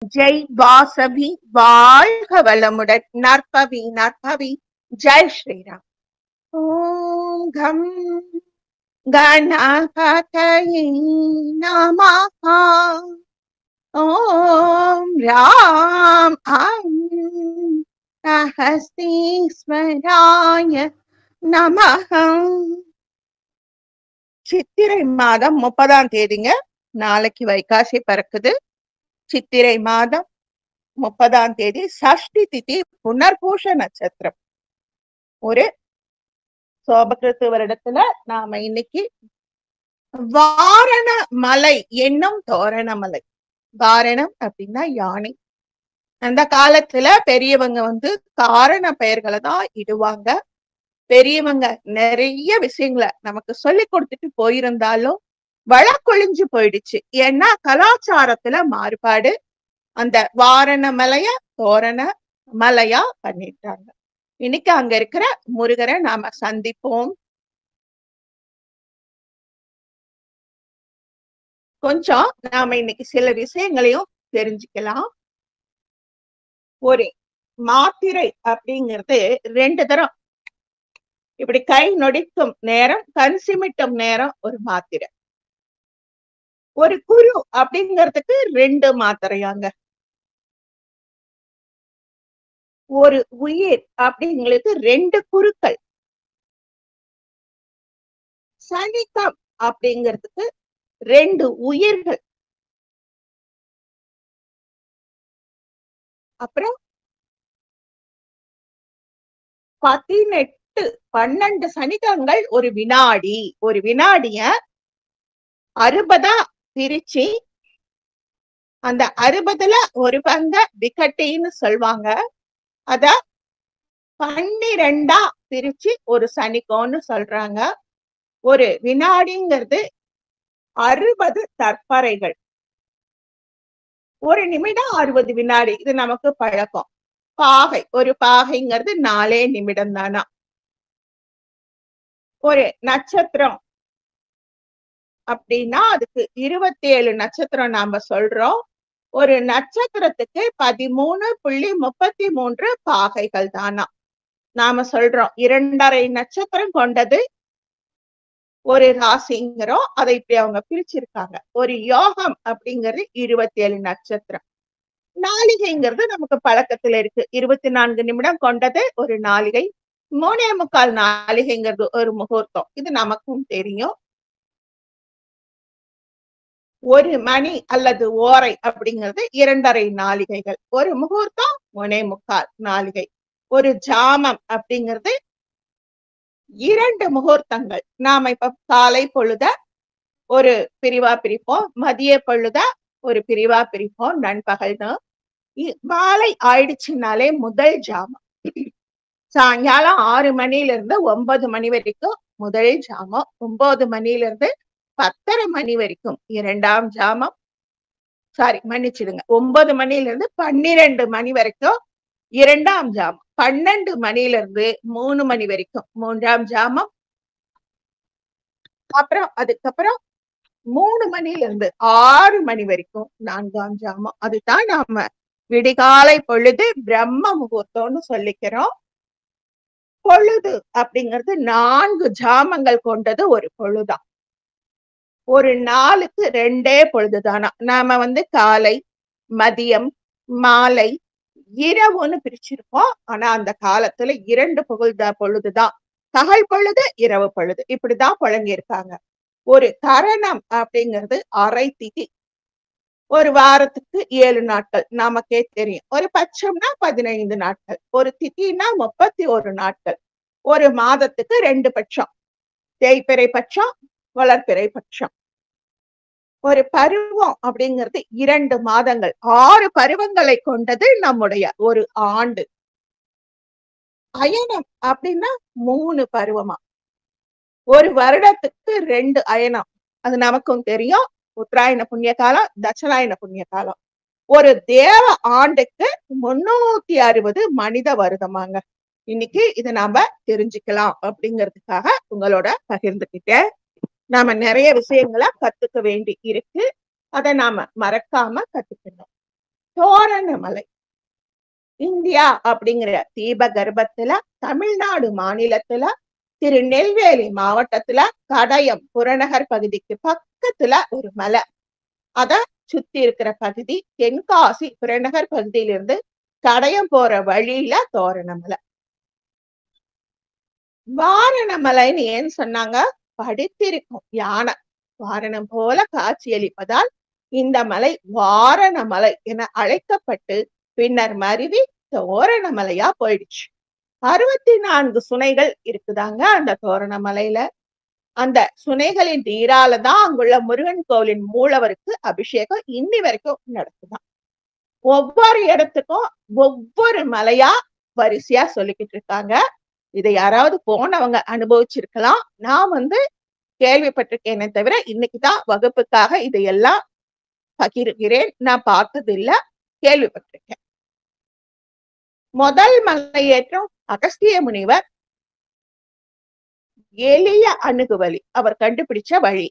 ஜெய் வாசவி வாழ்க வளமுடன். நற்பவி நற்பவி. ஜெய் ஸ்ரீராம். ஓம் கம் கணபதயே நமஹ. ஓம் ராம் ரஹஸ்தீஸ்வராய நமஹ. சித்திரை மாதம் 30ஆம் தேதிங்க. நாளைக்கு வைகாசி பிறக்குது. சித்திரை மாதம் 30ஆம் தேதி சஷ்டி திதி, புனர்பூஷ நட்சத்திரம். ஒரு சோபகிருத்து வருடத்துல நாம இன்னைக்கு வாரண மலை என்னும் தோரண மலை. வாரணம் அப்படின்னா யானை. அந்த காலத்துல பெரியவங்க காரண பெயர்களை தான் இடுவாங்க. பெரியவங்க நிறைய விஷயங்களை நமக்கு சொல்லி கொடுத்துட்டு போயிருந்தாலும் வழக்கொழிஞ்சு போயிடுச்சு. ஏன்னா கலாச்சாரத்துல மாறுபாடு. அந்த வாரண மலைய தோரண மலையா பண்ணிட்டாங்க. இன்னைக்கு அங்க இருக்கிற முருகரை நாம சந்திப்போம். கொஞ்சம் நாம இன்னைக்கு சில விஷயங்களையும் தெரிஞ்சுக்கலாம். ஒரு மாத்திரை அப்படிங்கிறது 2 தரம். இப்படி கை நொடிக்கும் நேரம், கண் சிமிட்டும் நேரம் ஒரு மாத்திரை. ஒரு குரு அப்படிங்கிறதுக்கு 2 மாத்திரையாங்க. ஒரு உயிர் அப்படிங்களுக்கு 2 குருக்கள். சனிக்கம் அப்படிங்கிறதுக்கு 2 உயிர்கள். அப்புறம் 12 சனிகங்கள் ஒரு வினாடி. ஒரு வினாடிய 60 பிரிச்சு, அந்த 60ல ஒரு பங்க விக்கட்டின்னு சொல்லுவாங்க. அத 12 பிரிச்சு ஒரு சனிக்கோன்னு சொல்றாங்க. ஒரு வினாடிங்கிறது 60 தற்பறைகள். ஒரு நிமிடம் 60 வினாடி. இது நமக்கு பழக்கம். பாகை, ஒரு பாகைங்கிறது 4 நிமிடம் தானா. ஒரு நட்சத்திரம் அப்படின்னா அதுக்கு 27 நட்சத்திரம் நாம சொல்றோம். ஒரு நட்சத்திரத்துக்கு 13.33 பாகைகள் தானா நாம சொல்றோம். 2.5 நட்சத்திரம் கொண்டது ஒரு ராசிங்கிறோம். அதை இப்படி அவங்க பிரிச்சிருக்காங்க. ஒரு யோகம் அப்படிங்கிறது 27 நட்சத்திரம். நாளிகைங்கிறது நமக்கு பழக்கத்துல இருக்கு. 24 நிமிடம் கொண்டது ஒரு நாளிகை. 3/4 நாளிகைங்கிறது ஒரு முகூர்த்தம். இது நமக்கும் தெரியும். ஒரு மணி அல்லது ஓரை அப்படிங்கிறது 2.5 நாளிகைகள். ஒரு முகூர்த்தம் 3/4 நாளிகை. ஒரு ஜாமம் அப்படிங்கிறது 2 முகூர்த்தங்கள். நாம இப்ப காலை பொழுத ஒரு பிரிவா பிரிப்போம், மதிய பொழுத ஒரு பிரிவா பிரிப்போம், நண்பகல்னு. மாலை ஆயிடுச்சுனாலே முதல் ஜாமம். சாயங்காலம் 6 மணில இருந்து 9 மணி வரைக்கும் முதல் ஜாமம். 9 மணில இருந்து 10:30 மணி வரைக்கும் 2ஆம் ஜாமம். சாரி, மன்னிச்சிடுங்க. 9 மணில இருந்து 12 மணி வரைக்கும் 2ஆம் ஜாமம். 12 மணில இருந்து 3 மணி வரைக்கும் 3ஆம் ஜாமம். அப்புறம் அதுக்கப்புறம் 3 மணில இருந்து 6 மணி வரைக்கும் 4ஆம் ஜாமம். அதுதான் நாம விடிகாலை பொழுது பிரம்ம முகூர்த்தம்னு சொல்லிக்கிறோம். பொழுது அப்படிங்கிறது 4 ஜாமங்கள் கொண்டது ஒரு பொழுதான். ஒரு நாளுக்கு 2 பொழுதுதானா. நாம காலை, மதியம், மாலை, இரவுன்னு பிரிச்சிருப்போம். ஆனா அந்த காலத்துல 2 பொழுதுதான். பகல் பொழுது, இரவு பொழுது, இப்படிதான் புழங்கியிருக்காங்க. ஒரு கரணம் அப்படிங்கிறது அரை திதி. ஒரு வாரத்துக்கு 7 நாட்கள் நமக்கே தெரியும். ஒரு பட்சம்னா 15 நாட்கள். ஒரு திதினா 31 நாட்கள். ஒரு மாதத்துக்கு 2 பட்சம். தேய்பிறை பட்சம், வளர்பிறை பட்சம். ஒரு பருவம் அப்படிங்கிறது 2 மாதங்கள். 6 பருவங்களை கொண்டது நம்முடைய ஒரு ஆண்டு. அயனம் அப்படின்னா 3 பருவமா. ஒரு வருடத்துக்கு 2 அயனம். அது நமக்கும் தெரியும். உத்தராயண புண்ணிய காலம், தட்சணாயன புண்ணிய காலம். ஒரு தேவ ஆண்டுக்கு 360 மனித வருடமாங்க. இன்னைக்கு இதை நாம தெரிஞ்சுக்கலாம் அப்படிங்கிறதுக்காக உங்களோட பகிர்ந்துக்கிட்டேன். நாம நிறைய விஷயங்களை கத்துக்க வேண்டி இருக்கு. அதை நாம மறக்காம கத்துக்கணும். தோரணமலை. இந்தியா அப்படிங்கிற தீபகற்பத்துல தமிழ்நாடு மாநிலத்துல திருநெல்வேலி மாவட்டத்துல கடையம் புறநகர் பகுதிக்கு பக்கத்துல ஒரு மலை. அத சுத்தி இருக்கிற பகுதி தென்காசி புறநகர் பகுதியிலிருந்து கடையம் போற வழியில தோரணமலை. வாரணமலைன்னு ஏன் சொன்னாங்க? படித்திருக்கும் யானை வாரணம் போல காட்சியளிப்பதால் இந்த மலை வாரணமலை என அழைக்கப்பட்டு பின்னர் மருவி தோரணமலையா போயிடுச்சு. 64 சுனைகள் இருக்குதாங்க அந்த தோரணமலையில. அந்த சுனைகளின் நீராலதான் அங்குள்ள முருகன் கோவிலின் மூலவருக்கு அபிஷேகம் இன்னி வரைக்கும் நடக்குதான். ஒவ்வொரு இடத்துக்கும் ஒவ்வொரு மலையா வரிசையா சொல்லிக்கிட்டு இருக்காங்க. இதை யாராவது போனவங்க அனுபவிச்சிருக்கலாம். நான் கேள்விப்பட்டிருக்கேனே தவிர இன்னைக்குதான் வகுப்புக்காக இதையெல்லாம் பகிர்கிறேன். நான் பார்த்தது இல்ல, கேள்விப்பட்டிருக்கேன். முதல் மலையேற்றம் அகஸ்திய முனிவர் எளிய அணுகுவழி அவர் கண்டுபிடிச்ச வழி.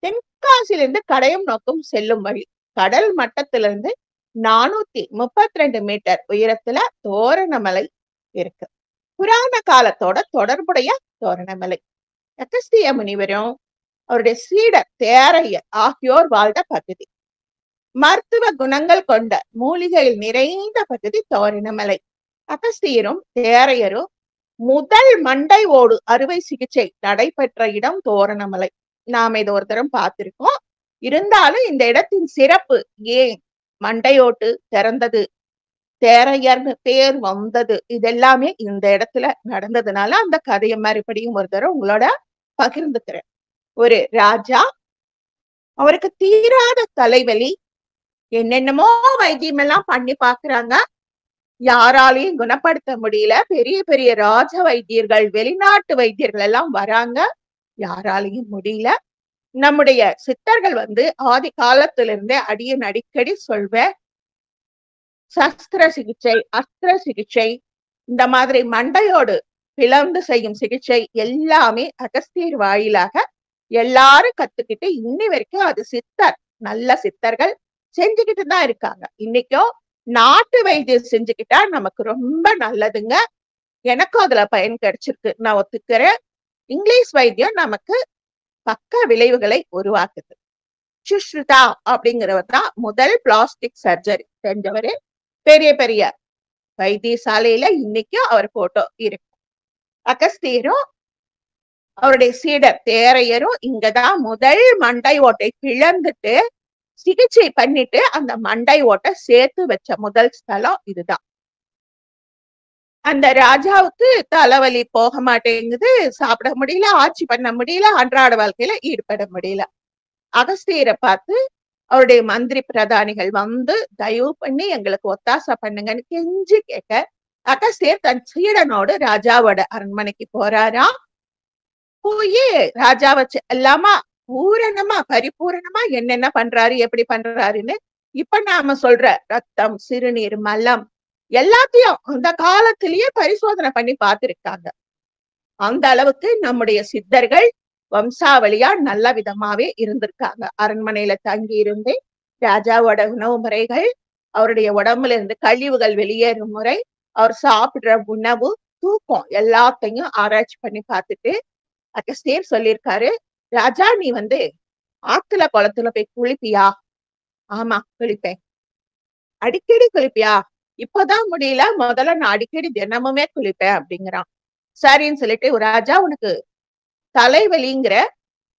தென்காசியிலிருந்து கடையம் நோக்கும் செல்லும் வழி. கடல் மட்டத்திலிருந்து 432 மீட்டர் உயரத்துல தோரணமலை இருக்கு. புராண காலத்தோட தொடர்புடைய தோரணமலை. அகஸ்திய முனிவரும் அவருடைய சீடர் தேரையர் ஆகியோர் வாழ்ந்த பகுதி. மருத்துவ குணங்கள் கொண்ட மூலிகையில் நிறைந்த பகுதி தோரணமலை. அகஸ்தியரும் தேரையரும் முதல் மண்டை ஓடு அறுவை சிகிச்சை நடைபெற்ற இடம் தோரணமலை. நாம இதை ஒரு தரம் பார்த்திருக்கோம். இருந்தாலும் இந்த இடத்தின் சிறப்பு ஏன் மண்டையோட்டு திறந்தது, தேரையர்னு பேர் வந்தது, இதெல்லாமே இந்த இடத்துல நடந்ததுனால அந்த கதையை மறுபடியும் ஒரு தரம் உங்களோட பகிர்ந்துக்கிறேன். ஒரு ராஜா, அவருக்கு தீராத தலைவலி, என்னென்னமோ வைத்தியம் எல்லாம் பண்ணி பாக்குறாங்க, யாராலையும் குணப்படுத்த முடியல. பெரிய பெரிய ராஜ வைத்தியர்கள், வெளிநாட்டு வைத்தியர்கள் எல்லாம் வராங்க, யாராலையும் முடியல. நம்முடைய சித்தர்கள் ஆதி காலத்திலிருந்தே அடியன் அடிக்கடி சொல்வேன், சஸ்திர சிகிச்சை, அஸ்திர சிகிச்சை, இந்த மாதிரி மண்டையோடு பிளந்து செய்யும் சிகிச்சை எல்லாமே அகஸ்தியர் வாயிலாக எல்லாரும் கத்துக்கிட்டு இன்னி வரைக்கும் அது சித்தர், நல்ல சித்தர்கள் செஞ்சுக்கிட்டு தான் இருக்காங்க. இன்னைக்கும் நாட்டு வைத்தியம் செஞ்சுக்கிட்டா நமக்கு ரொம்ப நல்லதுங்க. எனக்கும் அதுல பயன் கிடைச்சிருக்கு, நான் ஒத்துக்கிறேன். இங்கிலீஷ் வைத்தியம் நமக்கு பக்க விளைவுகளை உருவாக்குது. சுஷ்ருதா அப்படிங்கிறவர் தான் முதல் பிளாஸ்டிக் சர்ஜரி செஞ்சவரு. பெரிய பெரிய வைத்தியசாலையில இன்னைக்கும் அவர் போட்டோ இருக்கு. அகஸ்தியரும் அவருடைய சீடர் தேரையரும் இங்கதான் முதல் மண்டை ஓட்டை பிளந்துட்டு சிகிச்சை பண்ணிட்டு அந்த மண்டை ஓட்டை சேர்த்து வச்ச முதல் ஸ்தலம் இதுதான். அந்த ராஜாவுக்கு தலைவலி போக மாட்டேங்குது, சாப்பிட முடியல, ஆட்சி பண்ண முடியல, அன்றாட வாழ்க்கையில ஈடுபட முடியல. அகஸ்தியரை பார்த்து அவருடைய மந்திரி பிரதானிகள் தயவு பண்ணி எங்களுக்கு ஒத்தாசை பண்ணுங்கன்னு கெஞ்சி கேட்க, அகஸ்தியர் தன் சீடனோடு ராஜாவோட அரண்மனைக்கு போறாராம். போய் ராஜாவை எல்லாமா பூரணமா பரிபூரணமா என்னென்ன பண்றாரு, எப்படி பண்றாருன்னு இப்ப நாம சொல்ற ரத்தம், சிறுநீர், மலம் எல்லாத்தையும் அந்த காலத்திலேயே பரிசோதனை பண்ணி பார்த்திருக்காங்க. அந்த அளவுக்கு நம்முடைய சித்தர்கள் வம்சாவளியா நல்ல விதமாவே இருந்திருக்காங்க. அரண்மனையில தங்கி இருந்து ராஜாவோட உணவு முறைகள், அவருடைய உடம்புல இருந்து கழிவுகள் வெளியேறும் முறை, அவர் சாப்பிடுற உணவு, தூக்கம் எல்லாத்தையும் ஆராய்ச்சி பண்ணி பார்த்துட்டு அகஸ்தியர் சொல்லியிருக்காரு, ராஜா நீ ஆத்துல குளத்துல போய் குளிப்பியா? ஆமா குளிப்பேன். அடிக்கடி குளிப்பியா? இப்பதான் முடியல, முதல்ல நான் அடிக்கடி தினமுமே குளிப்பேன் அப்படிங்கிறான். சரின்னு சொல்லிட்டு, ராஜா உனக்கு தலைவலிங்கிற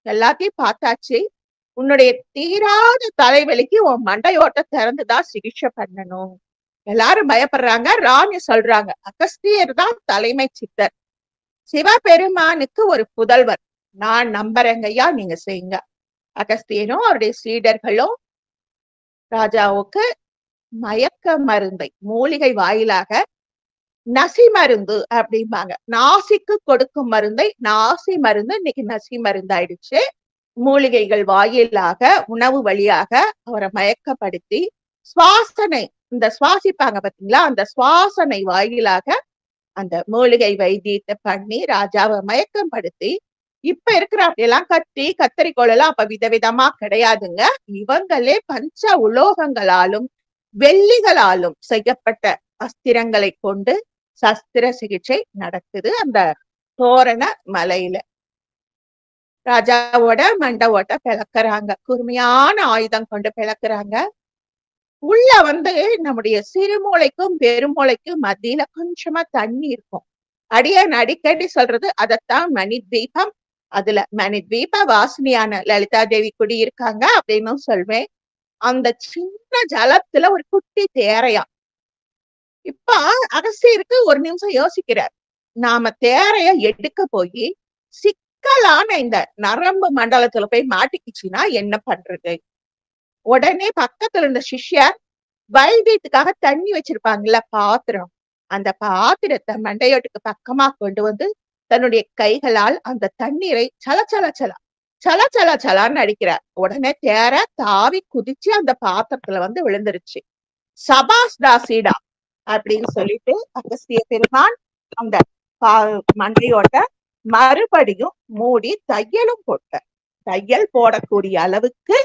எல்லாத்தையும் பார்த்தாச்சு, உன்னுடைய தீராத தலைவலிக்கு உன் மண்டையோட்ட திறந்துதான் சிகிச்சை பண்ணணும். எல்லாரும் பயப்படுறாங்க. ராணி சொல்றாங்க, அகஸ்தியர் தான் தலைமை சித்தர், சிவபெருமானுக்கு ஒரு புதல்வர், நான் நம்புறேங்கய்யா, நீங்க செய்யுங்க. அகஸ்தியரும் அவருடைய சீடர்களும் ராஜாவுக்கு மயக்க மருந்தை மூலிகை வாயிலாக நசி மருந்து அப்படிம்பாங்க, நாசிக்கு கொடுக்கும் மருந்தை நாசி மருந்து இன்னைக்கு நசி மருந்து ஆயிடுச்சு. மூலிகைகள் வாயிலாக உணவு வழியாக அவரை மயக்கப்படுத்தி சுவாசனை, இந்த சுவாசிப்பாங்க பாத்தீங்களா, அந்த சுவாசனை வாயிலாக அந்த மூலிகை வைத்தியத்தை பண்ணி ராஜாவை மயக்கம் படுத்தி, இப்ப இருக்கிற அப்படியெல்லாம் கத்தி கத்தரிக்கோள் எல்லாம் அப்ப விதவிதமா கிடையாதுங்க. இவங்களே பஞ்ச உலோகங்களாலும் வெள்ளிகளாலும் செய்யப்பட்ட அஸ்திரங்களை கொண்டு சஸ்திர சிகிச்சை நடக்குது அந்த தோரண மலையில. ராஜாவோட மண்ட ஓட்ட பிளக்குறாங்க, கூர்மையான ஆயுதம் கொண்டு பிளக்குறாங்க. உள்ள நம்முடைய சிறுமூளைக்கும் பெருமூளைக்கும் மத்தியில கொஞ்சமா தண்ணி இருக்கும். அடியான் அடிக்கடி சொல்றது அதத்தான் மணி தீபம். அதுல மணி தீப வாசினியான லலிதா தேவி குடியிருக்காங்க அப்படின்னு சொல்வேன். அந்த சின்ன ஜலத்துல ஒரு குட்டி தேரையா. இப்ப அகஸ்தியருக்கு ஒரு நிமிஷம் யோசிக்கிறார், நாம தேரைய எடுக்க போய் சிக்கலான இந்த நரம்பு மண்டலத்துல போய் மாட்டிக்கிச்சுன்னா என்ன பண்றது? உடனே பக்கத்துல இருந்த சிஷ்யர் வைத்தியத்துக்காக தண்ணி வச்சிருப்பாங்கல்ல பாத்திரம், அந்த பாத்திரத்தை மண்டையோட்டுக்கு பக்கமா கொண்டு வந்து தன்னுடைய கைகளால் அந்த தண்ணீரை சலன்னு அடிக்கிறார். உடனே தேர தாவி குதிச்சு அந்த பாத்திரத்துல விழுந்துருச்சு. சபாஸ் தாசிடா அப்படின்னு சொல்லிட்டு அகஸ்திய பெருமான் அந்த மண்டையோட்ட மறுபடியும் மூடி தையலும் போட்ட. தையல் போடக்கூடிய அளவுக்கு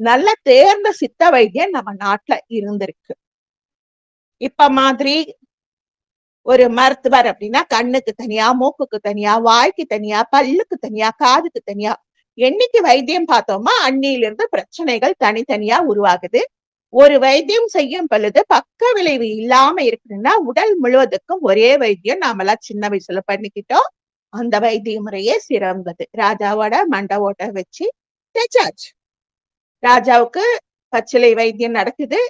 நல்ல தேர்ந்த சித்த வைத்தியம் நம்ம நாட்டுல இருந்திருக்கு. இப்ப மாதிரி ஒரு மருத்துவர் அப்படின்னா கண்ணுக்கு தனியா, மூக்குக்கு தனியா, வாய்க்கு தனியா, பல்லுக்கு தனியா, காதுக்கு தனியா என்னைக்கு வைத்தியம் பார்த்தோமா அன்னியிலிருந்து பிரச்சனைகள் தனித்தனியா உருவாகுது. ஒரு வைத்தியம் செய்யும் பொழுது பக்க விளைவு இல்லாம இருக்குன்னா உடல் முழுவதுக்கும் ஒரே வைத்தியம் நாமெல்லாம் சின்ன வயசுல பண்ணிக்கிட்டோம். அந்த வைத்திய முறையே சிறந்தது. ராஜாவோட மண்ட ஓட்ட வச்சு தேய்ச்சாச்சு. ராஜாவுக்கு பச்சிலை வைத்தியம் நடக்குது.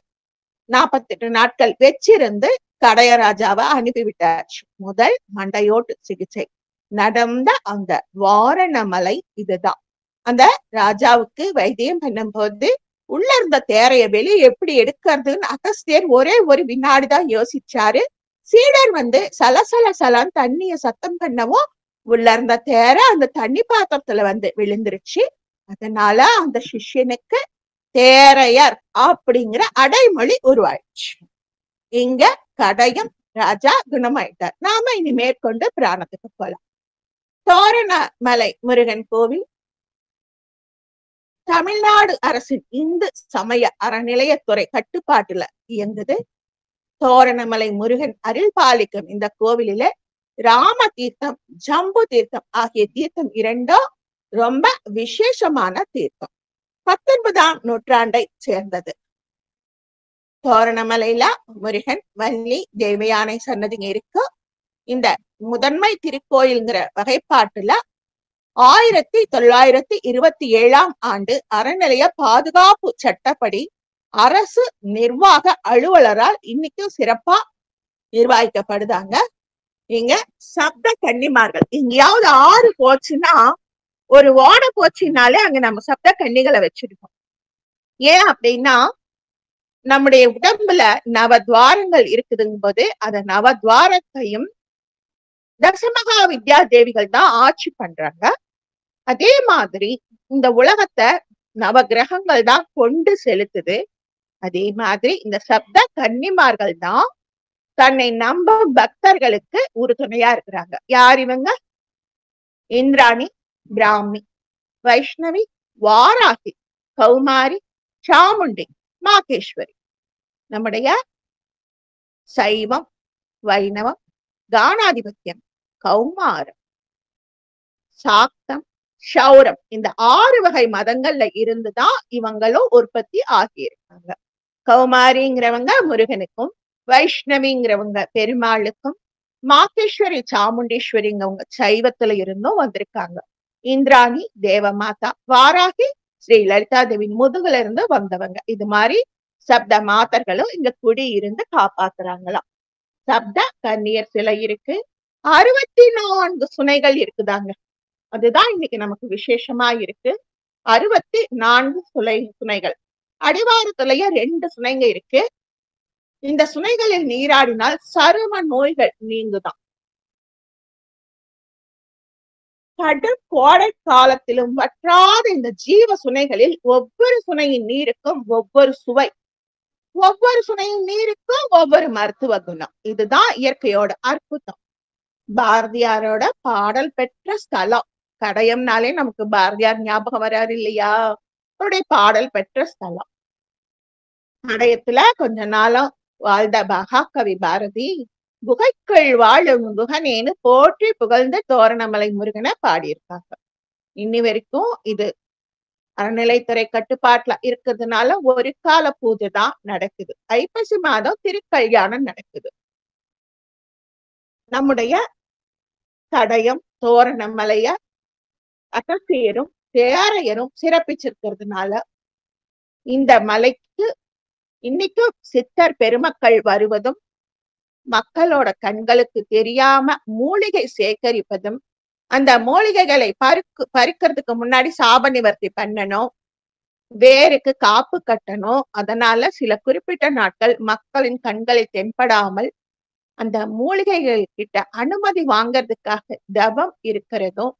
48 நாட்கள் வச்சிருந்து கடைய ராஜாவை அனுப்பிவிட்டாச்சு. முதல் மண்டையோட்டு சிகிச்சை நடந்த அந்த வாரணமலை இதுதான். அந்த ராஜாவுக்கு வைத்தியம் பண்ணும் போது உள்ள இருந்த தேரைய வெளியே எப்படி எடுக்கிறதுன்னு அகஸ்தியர் ஒரே ஒரு வினாடிதான் யோசிச்சாரு. சீடர் சலசலன்னு தண்ணிய சத்தம் பண்ணவும் உள்ள இருந்த தேர அந்த தண்ணி பாத்திரத்துல விழுந்துருச்சு. அதனால அந்த சிஷ்யனுக்கு தேரையர் அப்படிங்கிற அடைமொழி உருவாயிடுச்சு. இங்க கடையம் ராஜா குணமாயிட்டார். நாம இனி மேற்கொண்டு புராணத்துக்கு போலாம். தோரணமலை முருகன் கோவில் தமிழ்நாடு அரசின் இந்து சமய அறநிலையத்துறை கட்டுப்பாட்டுல இயங்குது. தோரணமலை முருகன் அருள் பாலிக்கும் இந்த கோவிலில ராம தீர்த்தம், ஜம்பு தீர்த்தம் ஆகிய தீர்த்தம் இரண்டும் ரொம்ப விசேஷமான தீர்த்தம். 19ஆம் நூற்றாண்டை சேர்ந்தது. தோரணமலையில முருகன், வள்ளி, தேவயானை சன்னதிங்க இருக்கு. இந்த முதன்மை திருக்கோயில்ங்கிற வகைப்பாட்டுல 1927ஆம் ஆண்டு அறநிலைய பாதுகாப்பு சட்டப்படி அரசு நிர்வாக அலுவலரால் இன்னைக்கும் சிறப்பா நிர்வகிக்கப்படுதாங்க. இங்க சப்த கன்னிமார்கள், எங்கேயாவது ஆறு போச்சுன்னா, ஒரு ஓட போச்சுனாலே அங்க நம்ம சப்த கன்னிகளை வச்சிருக்கோம். ஏன் அப்படின்னா நம்முடைய உடம்புல நவத்வாரங்கள் இருக்குதுங்கும் போது அந்த நவத்வாரத்தையும் தசமகா வித்யா தேவிகள் தான் ஆட்சி பண்றாங்க. அதே மாதிரி இந்த உலகத்தை நவ கிரகங்கள் தான் கொண்டு செலுத்துது. அதே மாதிரி இந்த சப்த கன்னிமார்கள் தான் தன்னை நம்பும் பக்தர்களுக்கு உறுதுணையா இருக்கிறாங்க. யார் இவங்க? இந்திராணி, பிராமி, வைஷ்ணவி, வாராகி, கௌமாரி, சாமுண்டி, மாகேஸ்வரி. நம்முடைய சைவம், வைணவம், கானாதிபத்தியம், கௌமாரம், சாக்தம், சௌரம் இந்த 6 வகை மதங்கள்ல இருந்துதான் இவங்களும் உற்பத்தி ஆகியிருக்காங்க. கௌமாரிங்கிறவங்க முருகனுக்கும், வைஷ்ணவிங்கிறவங்க பெருமாளுக்கும், மாகேஸ்வரி சாமுண்டீஸ்வரிங்கவங்க சைவத்துல இருந்தும் வந்திருக்காங்க. இந்திராணி தேவமாதா, வாராகி ஸ்ரீ லலிதா தேவி முதுகுல இருந்து வந்தவங்க. இது மாதிரி சப்த மாதர்களும் இங்க குடி இருந்து காப்பாத்துறாங்களாம். சப்த கன்னியர் சிலை இருக்கு. 64 சுனைகள் இருக்குதாங்க. அதுதான் இன்னைக்கு நமக்கு விசேஷமா இருக்கு. 64 சுனைகள். அடிவாரத்துலயே 2 சுனைங்க இருக்கு. இந்த சுனைகளில் நீராடினால் சரும நோய்கள் நீங்குதான். கடும் கோடை காலத்திலும் வற்றாத இந்த ஜீவ சுனைகளில் ஒவ்வொரு சுனையின் நீருக்கும் ஒவ்வொரு சுவை, ஒவ்வொரு சுனையின் நீருக்கும் ஒவ்வொரு மருத்துவ குணம். இதுதான் இயற்கையோட அற்புதம். பாரதியாரோட பாடல் பெற்ற ஸ்தலம் கடையம்னாலே நமக்கு பாரதியார் ஞாபகம் வராது இல்லையா? அவருடைய பாடல் பெற்ற ஸ்தலம். கடையத்துல கொஞ்ச நாளும் வாழ்ந்த மகாகவி பாரதி குகைக்குள் வாழும் குகனேன்னு போற்றி புகழ்ந்து தோரணமலை முருகனை பாடியிருக்காங்க. இன்னி வரைக்கும் இது அறநிலைத்துறை கட்டுப்பாட்டுல இருக்கிறதுனால ஒரு கால பூஜை தான் நடக்குது. ஐப்பசி மாதம் திருக்கல்யாணம் நடக்குது. நம்முடைய கடையம் தோரணமலைய அகத்தியரும் பேரையரும் சிறப்பிச்சிருக்கிறதுனால இந்த மலைக்கு இன்னைக்கும் சித்தர் பெருமக்கள் வருவதும், மக்களோட கண்களுக்கு தெரியாம மூலிகை சேகரிப்பதும், அந்த மூலிகைகளை பறிக்கிறதுக்கு முன்னாடி சாப நிவர்த்தி பண்ணணும், வேருக்கு காப்பு கட்டணும். அதனால சில குறிப்பிட்ட நாட்கள் மக்களின் கண்களை தென்படாமல் அந்த மூலிகைகள் கிட்ட அனுமதி வாங்கறதுக்காக தவம் இருக்கிறதும்,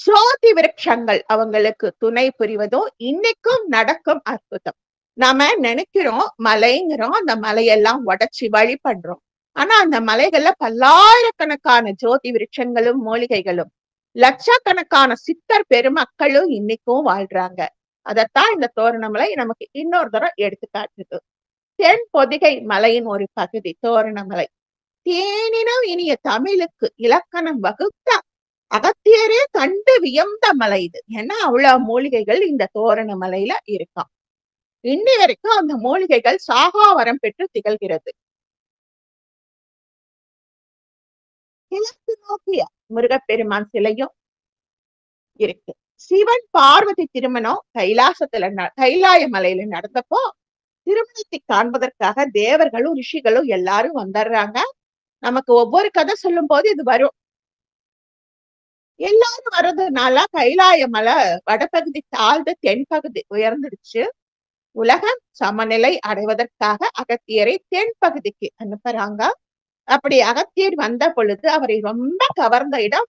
ஜோதி விருட்சங்கள் அவங்களுக்கு துணை புரிவதும் இன்னைக்கும் நடக்கும் அற்புதம். நாம நினைக்கிறோம் மலைங்கிறோம், அந்த மலையெல்லாம் உடைச்சி வழிபடுறோம். ஆனா அந்த மலைகள்ல பல்லாயிரக்கணக்கான ஜோதி விருட்சங்களும் மூலிகைகளும் லட்சக்கணக்கான சித்தர் பெருமக்களும் இன்னைக்கும் வாழ்றாங்க. அதத்தான் இந்த தோரணமலை நமக்கு இன்னொரு தரம் எடுத்து காட்டுது. தென் பொதிகை மலையின் ஒரு பகுதி தோரணமலை. தேனினும் இனிய தமிழுக்கு இலக்கணம் வகுத்த அகத்தியரே கண்டு வியந்த மலை இது. ஏன்னா அவ்வளவு மூலிகைகள் இந்த தோரணமலையில இருக்காம். இன்னி வரைக்கும் அந்த மூலிகைகள் சாகாவரம் பெற்று திகழ்கிறது. கிழக்கு நோக்கிய முருகப்பெருமான் சிலையும் இருக்கு. சிவன் பார்வதி திருமணம் கைலாய மலையில நடந்தப்போ திருமணத்தை காண்பதற்காக தேவர்களும் ரிஷிகளும் எல்லாரும் வந்துடுறாங்க. நமக்கு ஒவ்வொரு கதை சொல்லும் போது இது வரும். எல்லாரும் வர்றதுனால கைலாய மலை வடபகுதி தாழ்ந்து தென்பகுதி உயர்ந்துடுச்சு. உலகம் சமநிலை அடைவதற்காக அகத்தியரை தென்பகுதிக்கு அனுப்புறாங்க. அப்படி அகத்தியர் வந்த பொழுது அவரை ரொம்ப கவர்ந்த இடம்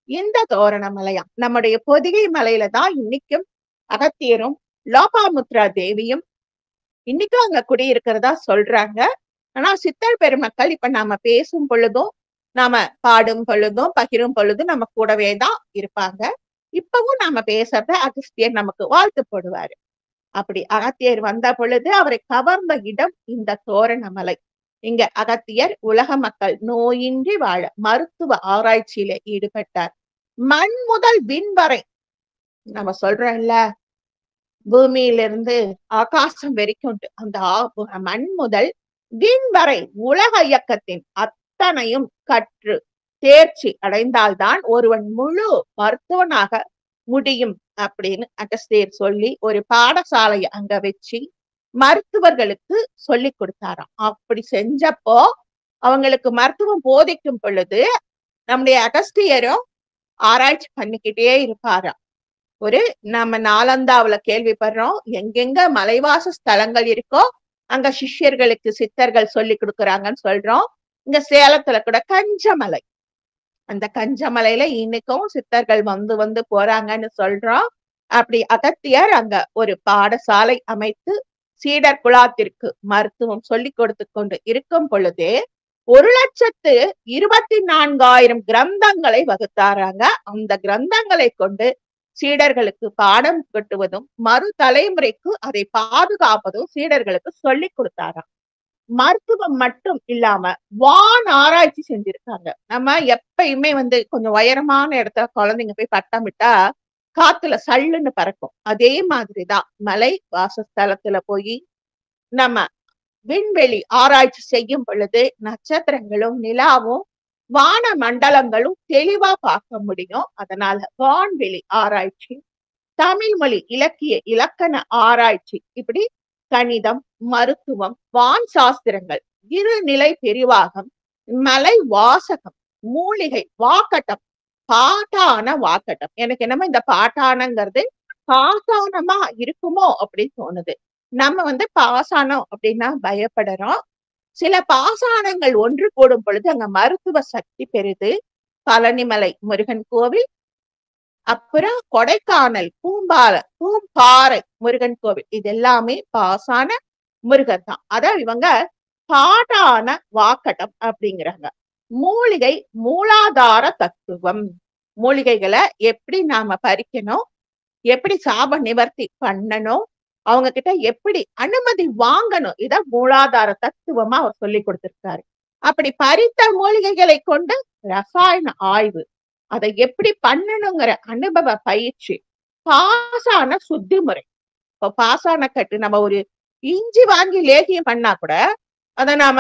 இந்த தோரணமலையாம். நம்முடைய பொதிகை மலையில தான் இன்னைக்கும் அகத்தியரும் லோபாமுத்ரா தேவியும் இன்னைக்கும் அங்க குடியிருக்கிறதா சொல்றாங்க. ஆனா சித்தர் பெருமக்கள் இப்ப நாம பேசும் பொழுதும், நாம பாடும் பொழுதும், பகிரும் பொழுதும் நம்ம கூடவே தான் இருப்பாங்க. இப்பவும் நாம பேசுறத அகஸ்தியர் நமக்கு வாழ்த்து போடுவாரு. அப்படி அகத்தியர் வந்த பொழுது அவரை கவர்ந்த இடம் இந்த தோரணமலை. இங்க அகத்தியர் உலக மக்கள் நோயின்றி வாழ மருத்துவ ஆராய்ச்சியில ஈடுபட்டார். மண் முதல் விண் வரை நம்ம சொல்றோம்ல, பூமியிலிருந்து ஆகாசம் வரைக்கும் அந்த மண் முதல் விண் வரை உலக இயக்கத்தின் அத்தனையும் கற்று தேர்ச்சி அடைந்தால்தான் ஒருவன் முழு மருத்துவனாக முடியும் அப்படின்னு அகஸ்தியர் சொல்லி ஒரு பாடசாலையை அங்க வச்சு மருத்துவர்களுக்கு சொல்லி கொடுத்தாராம். அப்படி செஞ்சப்போ அவங்களுக்கு மருத்துவம் போதிக்கும் பொழுது நம்முடைய அகஸ்தியரும் ஆராய்ச்சி பண்ணிக்கிட்டே இருப்பாராம். ஒரு நம்ம நாலந்தாவுல கேள்விப்படுறோம், எங்கெங்க மலைவாச ஸ்தலங்கள் இருக்கோ அங்க சிஷ்யர்களுக்கு சித்தர்கள் சொல்லி கொடுக்குறாங்கன்னு சொல்றோம். இங்க சேலத்துல கூட கஞ்சமலை, அந்த கஞ்சமலையில இன்னைக்கும் சித்தர்கள் வந்து வந்து போறாங்கன்னு சொல்றோம். அப்படி அகத்தியர் அங்க ஒரு பாடசாலை அமைத்து சீடர் குலாத்திற்கு மருத்துவம் சொல்லி கொடுத்து கொண்டு இருக்கும் பொழுதே 1,24,000 கிரந்தங்களை வகுத்தாராங்க. அந்த கிரந்தங்களை கொண்டு சீடர்களுக்கு பாடம் கட்டுவதும் மறு தலைமுறைக்கு அதை பாதுகாப்பதும் சீடர்களுக்கு சொல்லி கொடுத்தாராம். மருத்துவம் மட்டும் இல்லாம வான் ஆராய்ச்சி செஞ்சிருக்காங்க. நம்ம எப்பயுமே கொஞ்சம் உயரமான இடத்துல குழந்தைங்க போய் பட்டமிட்டா காத்துல சல்லுன்னு பறக்கும். அதே மாதிரிதான் மலை வாசஸ்தலத்துல போய் நம்ம விண்வெளி ஆராய்ச்சி செய்யும் பொழுது நட்சத்திரங்களும் நிலாவும் வான மண்டலங்களும் தெளிவா பார்க்க முடியும். அதனால வான்வெளி ஆராய்ச்சி, தமிழ் மொழி இலக்கிய இலக்கண ஆராய்ச்சி, இப்படி கணிதம், மருத்துவம், வான் சாஸ்திரங்கள், இருநிலை பெரிவாகம், மலை வாசகம், மூலிகை வாக்கட்டம், பாட்டான வாக்கட்டம். எனக்கு என்னமோ இந்த பாட்டானங்கிறது பாசானமா இருக்குமோ அப்படின்னு தோணுது. நம்ம பாசானம் அப்படின்னா பயப்படுறோம். சில பாசானங்கள் ஒன்று கூடும் பொழுது அங்க மருத்துவ சக்தி பெறுது. பழனிமலை முருகன் கோவில், அப்புறம் கொடைக்கானல் பூம்பாறை முருகன் கோவில், இது எல்லாமே பாசான முருகன் தான். அதான் இவங்க பாட்டான வாக்கட்டம் அப்படிங்கிறாங்க. மூலிகை மூலாதார தத்துவம். மூலிகைகளை எப்படி நாம பறிக்கணும், எப்படி சாப நிவர்த்தி பண்ணணும், அவங்க கிட்ட எப்படி அனுமதி வாங்கணும், இத மூலாதார தத்துவமா அவர் சொல்லி கொடுத்திருக்காரு. அப்படி பறித்த மூலிகைகளை கொண்டு ரசாயன ஆய்வு, அதை எப்படி பண்ணணுங்கிற அனுபவ பயிற்சி, பாசான சுத்தி முறை. இப்ப பாசான கட்டு நம்ம ஒரு இஞ்சி வாங்கி லேகியம் பண்ணா கூட அத நாம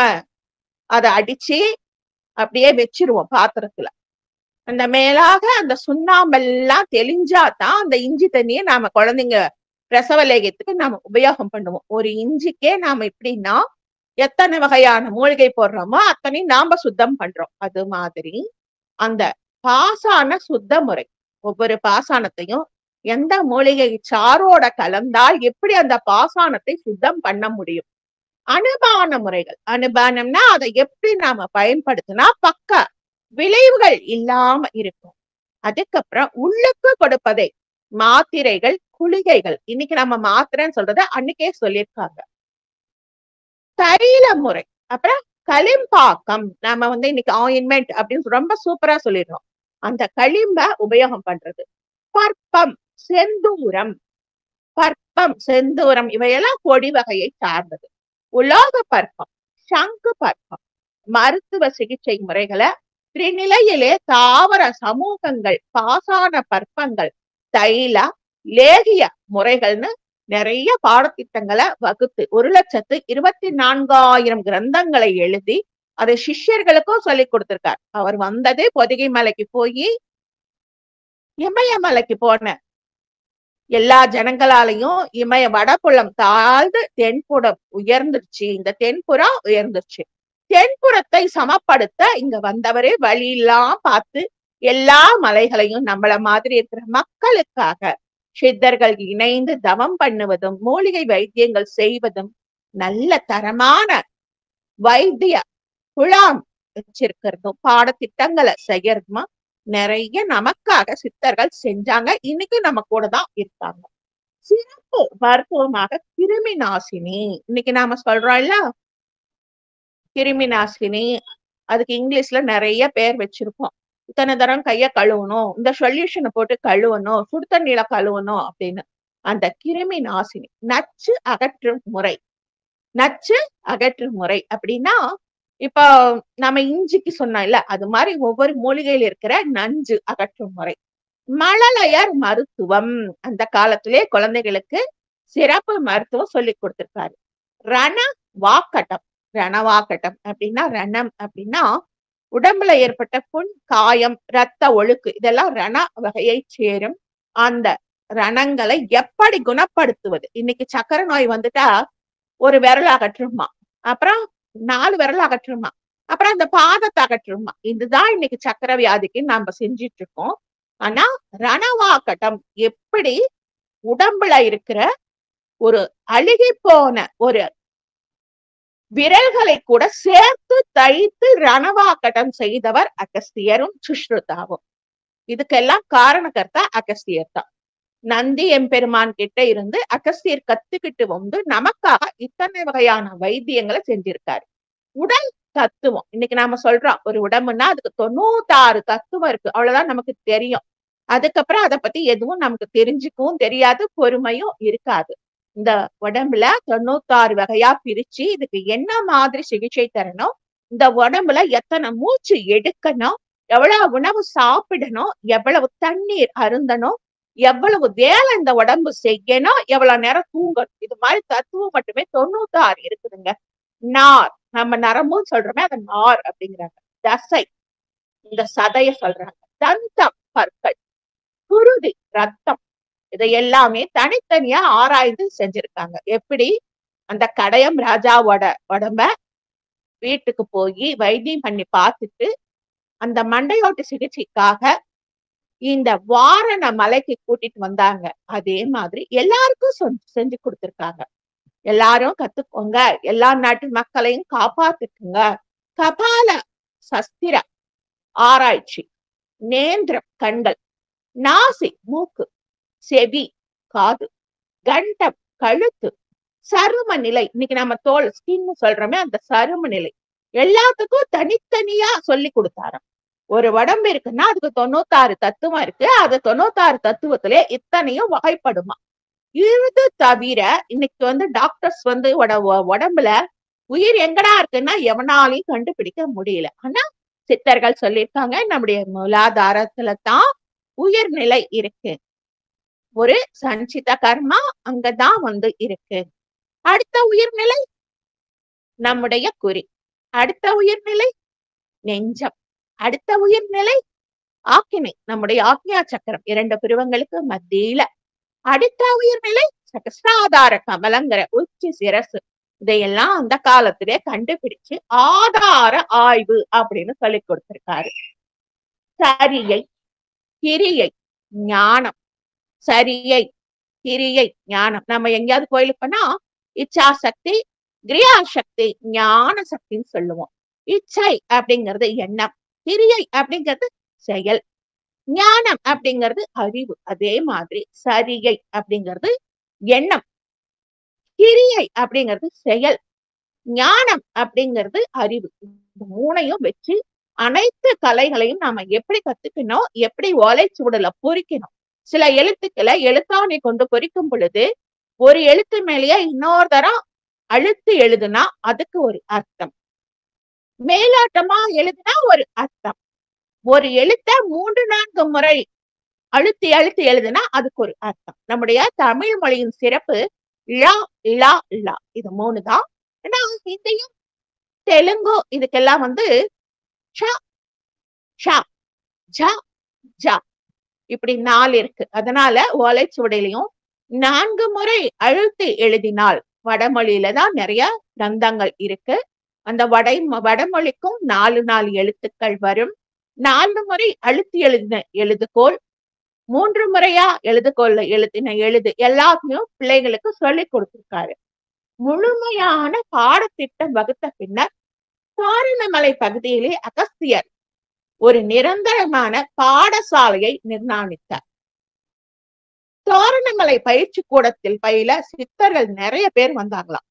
அத அடிச்சு அப்படியே வச்சிருவோம் பாத்திரத்துல. அந்த மேலாக அந்த சுண்ணாம்பெல்லாம் தெளிஞ்சாதான் அந்த இஞ்சி தண்ணியை நாம குழந்தைங்க பிரசவ லேகியத்துக்கு நாம உபயோகம் பண்ணுவோம். ஒரு இஞ்சிக்கே நாம எப்படின்னா எத்தனை வகையான மூலிகை போடுறோமோ அத்தனை நாம சுத்தம் பண்றோம். அது மாதிரி அந்த பாசான சுத்த முறை, ஒவ்வொரு பாசானத்தையும் எந்த மூலிகை சாரோட கலந்தால் எப்படி அந்த பாசானத்தை சுத்தம் பண்ண முடியும். அனுபான முறைகள், அனுபானம்னா அதை எப்படி நாம பயன்படுத்தினா பக்க விளைவுகள் இல்லாம இருக்கும். அதுக்கப்புறம் உள்ளுக்கு கொடுப்பதை மாத்திரைகள், குளிகைகள். இன்னைக்கு நம்ம மாத்திரைன்னு சொல்றத அன்னைக்கே சொல்லியிருக்காங்க. தைல முறை, அப்புறம் களிம்பாக்கம். நாம இன்னைக்கு ஆயின்மெண்ட் அப்படின்னு ரொம்ப சூப்பரா சொல்லிடுறோம். அந்த களிம்ப உபயோகம் பண்றது. பற்பம், செந்தூரம், பற்பம், செந்தூரம் இவையெல்லாம் கொடி வகையை சார்ந்தது. உலோக பற்பம், சங்கு பற்பம், மருத்துவ சிகிச்சை முறைகளை திரிநிலையிலே தாவர சமூகங்கள், பாசான பற்பங்கள், தைல, லேகிய முறைகள்னு நிறைய பாடத்திட்டங்களை வகுத்து 1,24,000 கிரந்தங்களை எழுதி அதை சிஷ்யர்களுக்கும் சொல்லி கொடுத்திருக்கார். அவர் வந்தது பொதிகை மலைக்கு போய் இமயமலைக்கு போன எல்லா ஜனங்களாலையும் இமய வடபுலம் தாழ்ந்து தென்புறம் உயர்ந்துருச்சு. இந்த தென்புறம் உயர்ந்துருச்சு. தென்புறத்தை சமப்படுத்த இங்க வந்தவரே வழியெல்லாம் பார்த்து எல்லா மலைகளையும் நம்மள மாதிரி இருக்கிற மக்களுக்காக சித்தர்கள் இணைந்து தவம் பண்ணுவதும், மூலிகை வைத்தியங்கள் செய்வதும், நல்ல தரமான வைத்திய குழாம் வச்சிருக்கிறதும், பாடத்திட்டங்களை செய்யறதுமா நிறைய நமக்காக சித்தர்கள் செஞ்சாங்க. இன்னைக்கு நம்ம கூட தான் இருக்காங்க. சிறப்பு மருத்துவமாக கிருமி நாசினி இன்னைக்கு நாம சொல்றோம் இல்ல, கிருமி நாசினி. அதுக்கு இங்கிலீஷ்ல நிறைய பேர் வச்சிருப்போம். இத்தனை தரம் கைய கழுவணும், இந்த சொல்யூஷனை போட்டு கழுவணும், சுடு தண்ணியில கழுவணும் அப்படின்னு. அந்த கிருமி நாசினி நச்சு அகற்றும் முறை. நச்சு அகற்றும் முறை அப்படின்னா இப்போ நம்ம இஞ்சிக்கு சொன்னோம் இல்ல, அது மாதிரி ஒவ்வொரு மூலிகையில இருக்கிற நஞ்சு அகற்றும் முறை. மழலையர் மருத்துவம், அந்த காலத்திலே குழந்தைகளுக்கு சிறப்பு மருத்துவம் சொல்லி கொடுத்திருக்காரு. ரண வாக்கட்டம், ரணவாக்கட்டம் அப்படின்னா ரணம் அப்படின்னா உடம்புல ஏற்பட்ட புண், காயம், இரத்த ஒழுக்கு இதெல்லாம் ரண வகையை சேரும். அந்த ரணங்களை எப்படி குணப்படுத்துவது? இன்னைக்கு சக்கரை நோய் வந்துட்டா ஒரு விரல் அகற்றுமா, அப்புறம் 4 விரல் அகற்றுமா, அப்புறம் அந்த பாதத்தை அகற்றுமா. இதுதான் இன்னைக்கு சக்கரை வியாதிக்கு நாம செஞ்சிட்டு இருக்கோம். ஆனா ரணவாக்கட்டம் எப்படி உடம்புல இருக்கிற ஒரு அழுகி போன ஒரு விரல்களை கூட சேர்த்து தைத்து ரணவாக்கட்டம் செய்தவர் அகஸ்தியரும் சுஷ்ருதாவும். இதுக்கெல்லாம் காரணகர்த்தா அகஸ்தியர் தான். நந்தி எம்பெருமான் கிட்ட இருந்து அகஸ்தியர் கத்துக்கிட்டு வந்து நமக்காக இத்தனை வகையான வைத்தியங்களை செஞ்சிருக்காரு. உடல் தத்துவம் இன்னைக்கு நாம சொல்றோம், ஒரு உடம்புன்னா அதுக்கு 96 தத்துவம் இருக்கு, அவ்வளவுதான் நமக்கு தெரியும். அதுக்கப்புறம் அதை பத்தி எதுவும் நமக்கு தெரிஞ்சுக்கவும் தெரியாது, பொறுமையும் இருக்காது. இந்த உடம்புல 96 வகையா பிரிச்சு இதுக்கு என்ன மாதிரி சிகிச்சை தரணும், இந்த உடம்புல எத்தனை மூச்சு எடுக்கணும், எவ்வளவு உணவு சாப்பிடணும், எவ்வளவு தண்ணீர் அருந்தணும், எவ்வளவு வேலை இந்த உடம்பு செய்யணும், எவ்வளவு நேரம் தூங்கணும், இது மாதிரி தத்துவம் மட்டுமே 96 இருக்குதுங்க. நார், நம்ம நரம்புன்னு சொல்றோமே அது நார் அப்படிங்கிறாங்க. தசை, இந்த சதைய சொல்றாங்க. தந்தம், பற்கள். குருதி, ரத்தம், இதை எல்லாமே தனித்தனியா ஆராய்ந்து செஞ்சிருக்காங்க. எப்படி அந்த கடையம் ராஜாவோட உடம்ப வீட்டுக்கு போய் வைத்தியம் பண்ணி பார்த்துட்டு அந்த மண்டையோட்டு சிகிச்சைக்காக இந்த வாரண மலைக்கு கூட்டிட்டு வந்தாங்க, அதே மாதிரி எல்லாருக்கும் செஞ்சு கொடுத்திருக்காங்க. எல்லாரும் கத்துக்கோங்க, எல்லா நாட்டு மக்களையும் காப்பாத்துக்குங்க. கபால சஸ்திர ஆராய்ச்சி, நேந்திரம் கண்கள், நாசி மூக்கு, செவி காது, கண்டம் கழுத்து, சரும நிலை, இன்னைக்கு நம்ம தோல் ஸ்கின் சொல்றோமே அந்த சரும நிலை எல்லாத்துக்கும் தனித்தனியா சொல்லி கொடுத்தாராம். ஒரு உடம்பு இருக்குன்னா அதுக்கு 96 தத்துவம் இருக்கு. அது 96 தத்துவத்திலே இத்தனையும் வகைப்படுமா. இது தவிர இன்னைக்கு டாக்டர்ஸ் உடம்புல உயிர் எங்கடா இருக்குன்னா எவனாலையும் கண்டுபிடிக்க முடியல. ஆனா சித்தர்கள் சொல்லியிருக்காங்க நம்முடைய மூலாதாரத்துல தான் உயிர்நிலை இருக்கு. ஒரு சஞ்சித கர்மா அங்கதான் இருக்கு. அடுத்த உயிர்நிலை நம்முடைய குறி. அடுத்த உயிர்நிலை நெஞ்சம். அடுத்த உயிர்நிலை ஆக்கினை, நம்முடைய ஆக்ஞா சக்கரம் 2 புருவங்களுக்கு மத்தியில. அடுத்த உயிர்நிலை சகசிராதார கமலங்கிற உச்சி சிரசு. இதையெல்லாம் அந்த காலத்திலே கண்டுபிடிச்சு ஆதார ஆய்வு அப்படின்னு சொல்லி கொடுத்திருக்காரு. சரியை, கிரியை, ஞானம். சரியை, கிரியை, ஞானம். நம்ம எங்கேயாவது கோயிலுக்கு போனா இச்சா சக்தி, கிரியா சக்தி, ஞான சக்தின்னு சொல்லுவோம். இச்சை அப்படிங்கிறது எண்ணம், கிரியை அப்படிங்கிறது செயல், ஞானம் அப்படிங்கிறது அறிவு. அதே மாதிரி சரியை அப்படிங்கிறது எண்ணம், கிரியை அப்படிங்கிறது செயல், ஞானம் அப்படிங்கிறது அறிவு. இந்த மூணையும் வச்சு அனைத்து கலைகளையும் நாம எப்படி கத்துக்கணும், எப்படி ஓலைச்சுவடுல பொறிக்கணும். சில எழுத்துக்களை எழுத்தாணி கொண்டு பொறிக்கும் பொழுது ஒரு எழுத்து மேலேயே இன்னொரு தரம் அழுத்து எழுதுனா அதுக்கு ஒரு அர்த்தம், மேலாட்டமா எழுதுனா ஒரு அர்த்தம். ஒரு எழுத்த 3-4 முறை அழுத்தி அழுத்தி எழுதுனா அதுக்கு ஒரு அர்த்தம். நம்முடைய தமிழ் மொழியின் சிறப்பு ழ ள ள இது 3 தான். ஏன்னா ஹிந்தியும் தெலுங்கு இதுக்கெல்லாம் ஷ ஷ ஜ ஜ இப்படி 4 இருக்கு. அதனால ஓலைச்சுவடிலையும் 4 முறை அழுத்தி எழுதினால், வடமொழியில தான் நிறைய கிரந்தங்கள் இருக்கு. அந்த வடமொழிக்கும் 4 எழுத்துக்கள் வரும். 4 முறை அழுத்தி எழுதின எழுதுகோள், 3 முறையா எழுதுகோள்ல எழுதின எழுது எல்லாத்தையும் பிள்ளைகளுக்கு சொல்லி கொடுத்திருக்காரு. முழுமையான பாடத்திட்டம் வகுத்த பின்னர் தோரணமலை பகுதியிலே அகஸ்தியர் ஒரு நிரந்தரமான பாடசாலையை நிர்மாணித்தார். தோரணமலை பயிற்சி கூடத்தில் பயில சித்தர்கள் நிறைய பேர் வந்தாங்களாம்.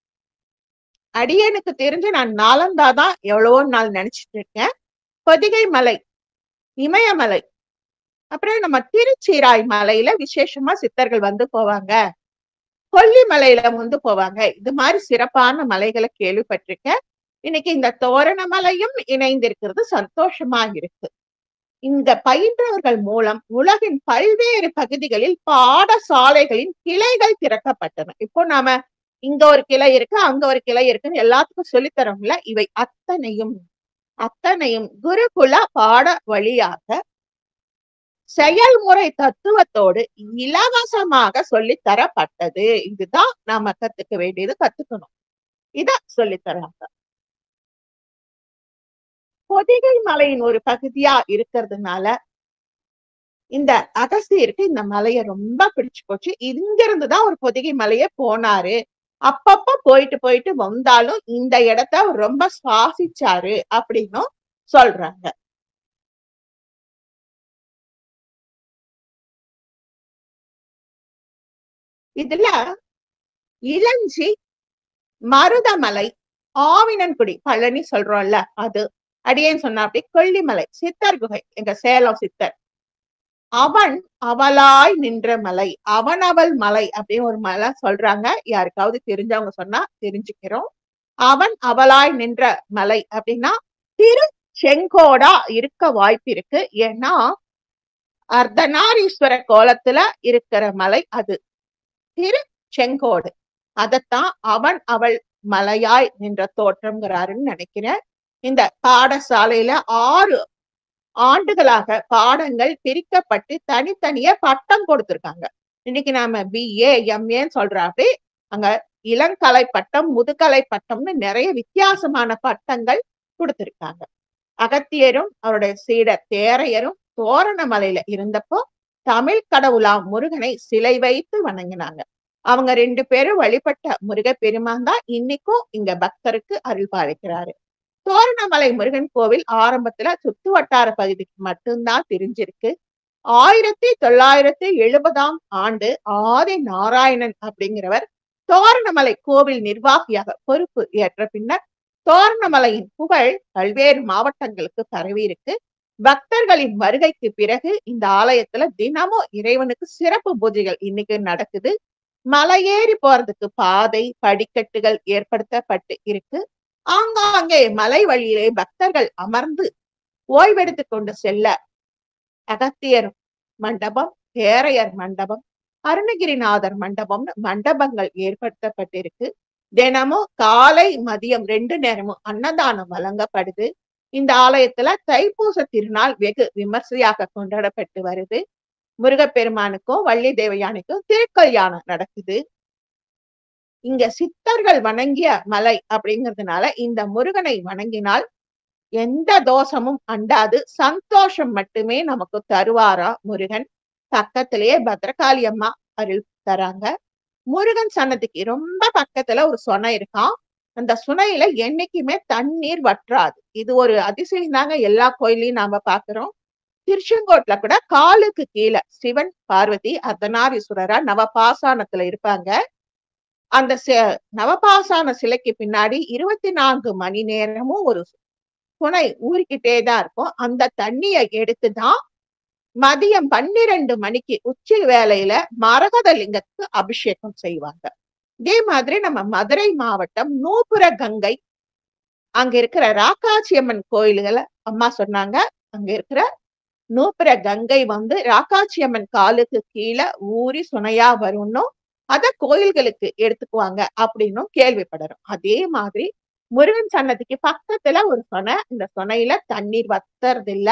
அடியனுக்கு தெரிஞ்சு நான் நாலந்தாதான் எவ்வளவோ நாள் நினைச்சிட்டு இருக்கேன். பொதிகை மலை, இமயமலை, அப்புறம் நம்ம திருச்சீராய் மலையில விசேஷமா சித்தர்கள் போவாங்க. கொல்லிமலையில போவாங்க. இது மாதிரி சிறப்பான மலைகளை கேள்விப்பட்டிருக்கேன். இன்னைக்கு இந்த தோரணமலையும் இணைந்திருக்கிறது சந்தோஷமா இருக்கு. இங்க பயின்றவர்கள் மூலம் உலகின் பல்வேறு பகுதிகளில் பாடசாலைகளின் கிளைகள் திறக்கப்பட்டன. இப்போ நாம இங்க ஒரு கிளை இருக்கு, அங்க ஒரு கிளை இருக்குன்னு எல்லாத்துக்கும் சொல்லித்தரோம்ல. இவை அத்தனையும் குருகுல பாட வழியாக செயல்முறை தத்துவத்தோடு இலவசமாக சொல்லித்தரப்பட்டது. இதுதான் நாம கத்துக்க வேண்டியது, கத்துக்கணும். இத சொல்லித்தராங்க. பொதிகை மலையின் ஒரு பகுதியா இருக்கிறதுனால இந்த அகஸ்தியருக்கு இந்த மலையை ரொம்ப பிடிச்சு போச்சு. இங்க இருந்துதான் ஒரு பொதிகை மலையே போனாரு. அப்பப்ப போயிட்டு வந்தாலும் இந்த இடத்த ரொம்ப சுவாசிச்சாரு அப்படின்னு சொல்றாங்க. இதுல இளஞ்சி, மருதமலை, ஆவினன்குடி, பழனி சொல்றோம்ல அது, அடியேன் சொன்ன அப்படி கொல்லிமலை, சித்தர் குகை, எங்க சேலம் சித்தர், அவன் அவளாய் நின்ற மலை, அவனவள் மலை அப்படின்னு ஒரு மலை சொல்றாங்க. யாருக்காவது தெரிஞ்சவங்க சொன்னா தெரிஞ்சுக்கிறோம். அவன் அவளாய் நின்ற மலை அப்படின்னா திரு செங்கோடா இருக்க வாய்ப்பு இருக்கு. ஏன்னா அர்த்தநாரீஸ்வர கோலத்துல இருக்கிற மலை அது திரு செங்கோடு. அதத்தான் அவன் அவள் மலையாய் நின்ற தோற்றம்ங்கிறாருன்னு நினைக்கிறேன். இந்த பாடசாலையில 6 ஆண்டுகளாக பாடங்கள் பிரிக்கப்பட்டு தனித்தனியே பட்டம் கொடுத்திருக்காங்க. இன்னைக்கு நாம BA MA சொல்றாப்படி அங்க இளங்கலை பட்டம், முதுகலை பட்டம்னு நிறைய வித்தியாசமான பட்டங்கள் கொடுத்திருக்காங்க. அகத்தியரும் அவருடைய சீடர் தேரையரும் தோரணமலையில இருந்தப்போ தமிழ் கடவுளாம் முருகனை சிலை வைத்து வணங்கினாங்க. அவங்க 2 பேரும் வழிபட்ட முருக பெருமான் தான் இன்னைக்கும் இங்க பக்தருக்கு அருள் பாலிக்கிறாரு. தோரணமலை முருகன் கோவில் ஆரம்பத்துல சுத்து வட்டார பகுதிக்கு மட்டும்தான் தெரிஞ்சிருக்கு. 1970 ஆண்டு ஆதி நாராயணன் அப்படிங்கிறவர் தோரணமலை கோவில் நிர்வாகியாக பொறுப்பு ஏற்ற பின்னர் தோரணமலையின் புகழ் பல்வேறு மாவட்டங்களுக்கு பரவி இருக்கு. பக்தர்களின் வருகைக்கு பிறகு இந்த ஆலயத்துல தினமும் இறைவனுக்கு சிறப்பு பூஜைகள் இன்னைக்கு நடக்குது. மலையேறி போறதுக்கு பாதை படிக்கட்டுகள் ஏற்படுத்தப்பட்டு இருக்கு. ஆங்காங்கே மலை வழியிலே பக்தர்கள் அமர்ந்து ஓய்வெடுத்துக் கொண்டு செல்ல அகத்தியர் மண்டபம், பேரையர் மண்டபம், அருணகிரிநாதர் மண்டபம்னு மண்டபங்கள் ஏற்படுத்தப்பட்டிருக்கு. தினமும் காலை மதியம் 2 நேரமும் அன்னதானம் வழங்கப்படுது. இந்த ஆலயத்துல தைப்பூச திருநாள் வெகு விமர்சையாக கொண்டாடப்பட்டு வருது. முருகப்பெருமானுக்கும் வள்ளி தேவயானைக்கும் திருக்கல்யாணம் நடக்குது. இங்க சித்தர்கள் வணங்கிய மலை அப்படிங்கிறதுனால இந்த முருகனை வணங்கினால் எந்த தோஷமும் அண்டாது, சந்தோஷம் மட்டுமே நமக்கு தருவாரா முருகன். பக்கத்திலேயே பத்ரகாளி அம்மா அருள் தராங்க. முருகன் சன்னதிக்கு ரொம்ப பக்கத்துல ஒரு சுனை இருக்காம். அந்த சுனையில என்னைக்குமே தண்ணீர் வற்றாது. இது ஒரு அதிசயம் தாங்க. எல்லா கோயிலையும் நாம பாக்குறோம். திருச்செங்கோட்ல கூட காலுக்கு கீழே சிவன் பார்வதி அர்த்தநாரீஸ்வரரா நவபாசானத்துல இருப்பாங்க. அந்த நவபாசான சிலைக்கு பின்னாடி 24 மணி நேரமும் ஒரு சுனை ஊறிக்கிட்டேதான் இருக்கும். அந்த தண்ணியை எடுத்துதான் மதியம் 12 மணிக்கு உச்சி வேளையில மரகத லிங்கத்துக்கு அபிஷேகம் செய்வாங்க. இதே மாதிரி நம்ம மதுரை மாவட்டம் நூபுர கங்கை, அங்க இருக்கிற ராக்காட்சியம்மன் கோயில்களை அம்மா சொன்னாங்க. அங்க இருக்கிற நூபுர கங்கை ராக்காட்சியம்மன் காலுக்கு கீழே ஊறி சுனையா வரும்னும் அத கோயில்களுக்கு எடுத்துக்குவாங்க அப்படின்னும் கேள்விப்படுறோம். அதே மாதிரி முருகன் சன்னதிக்கு பக்கத்துல ஒரு சுனை, இந்த சுனையில தண்ணீர் வத்துறது இல்ல.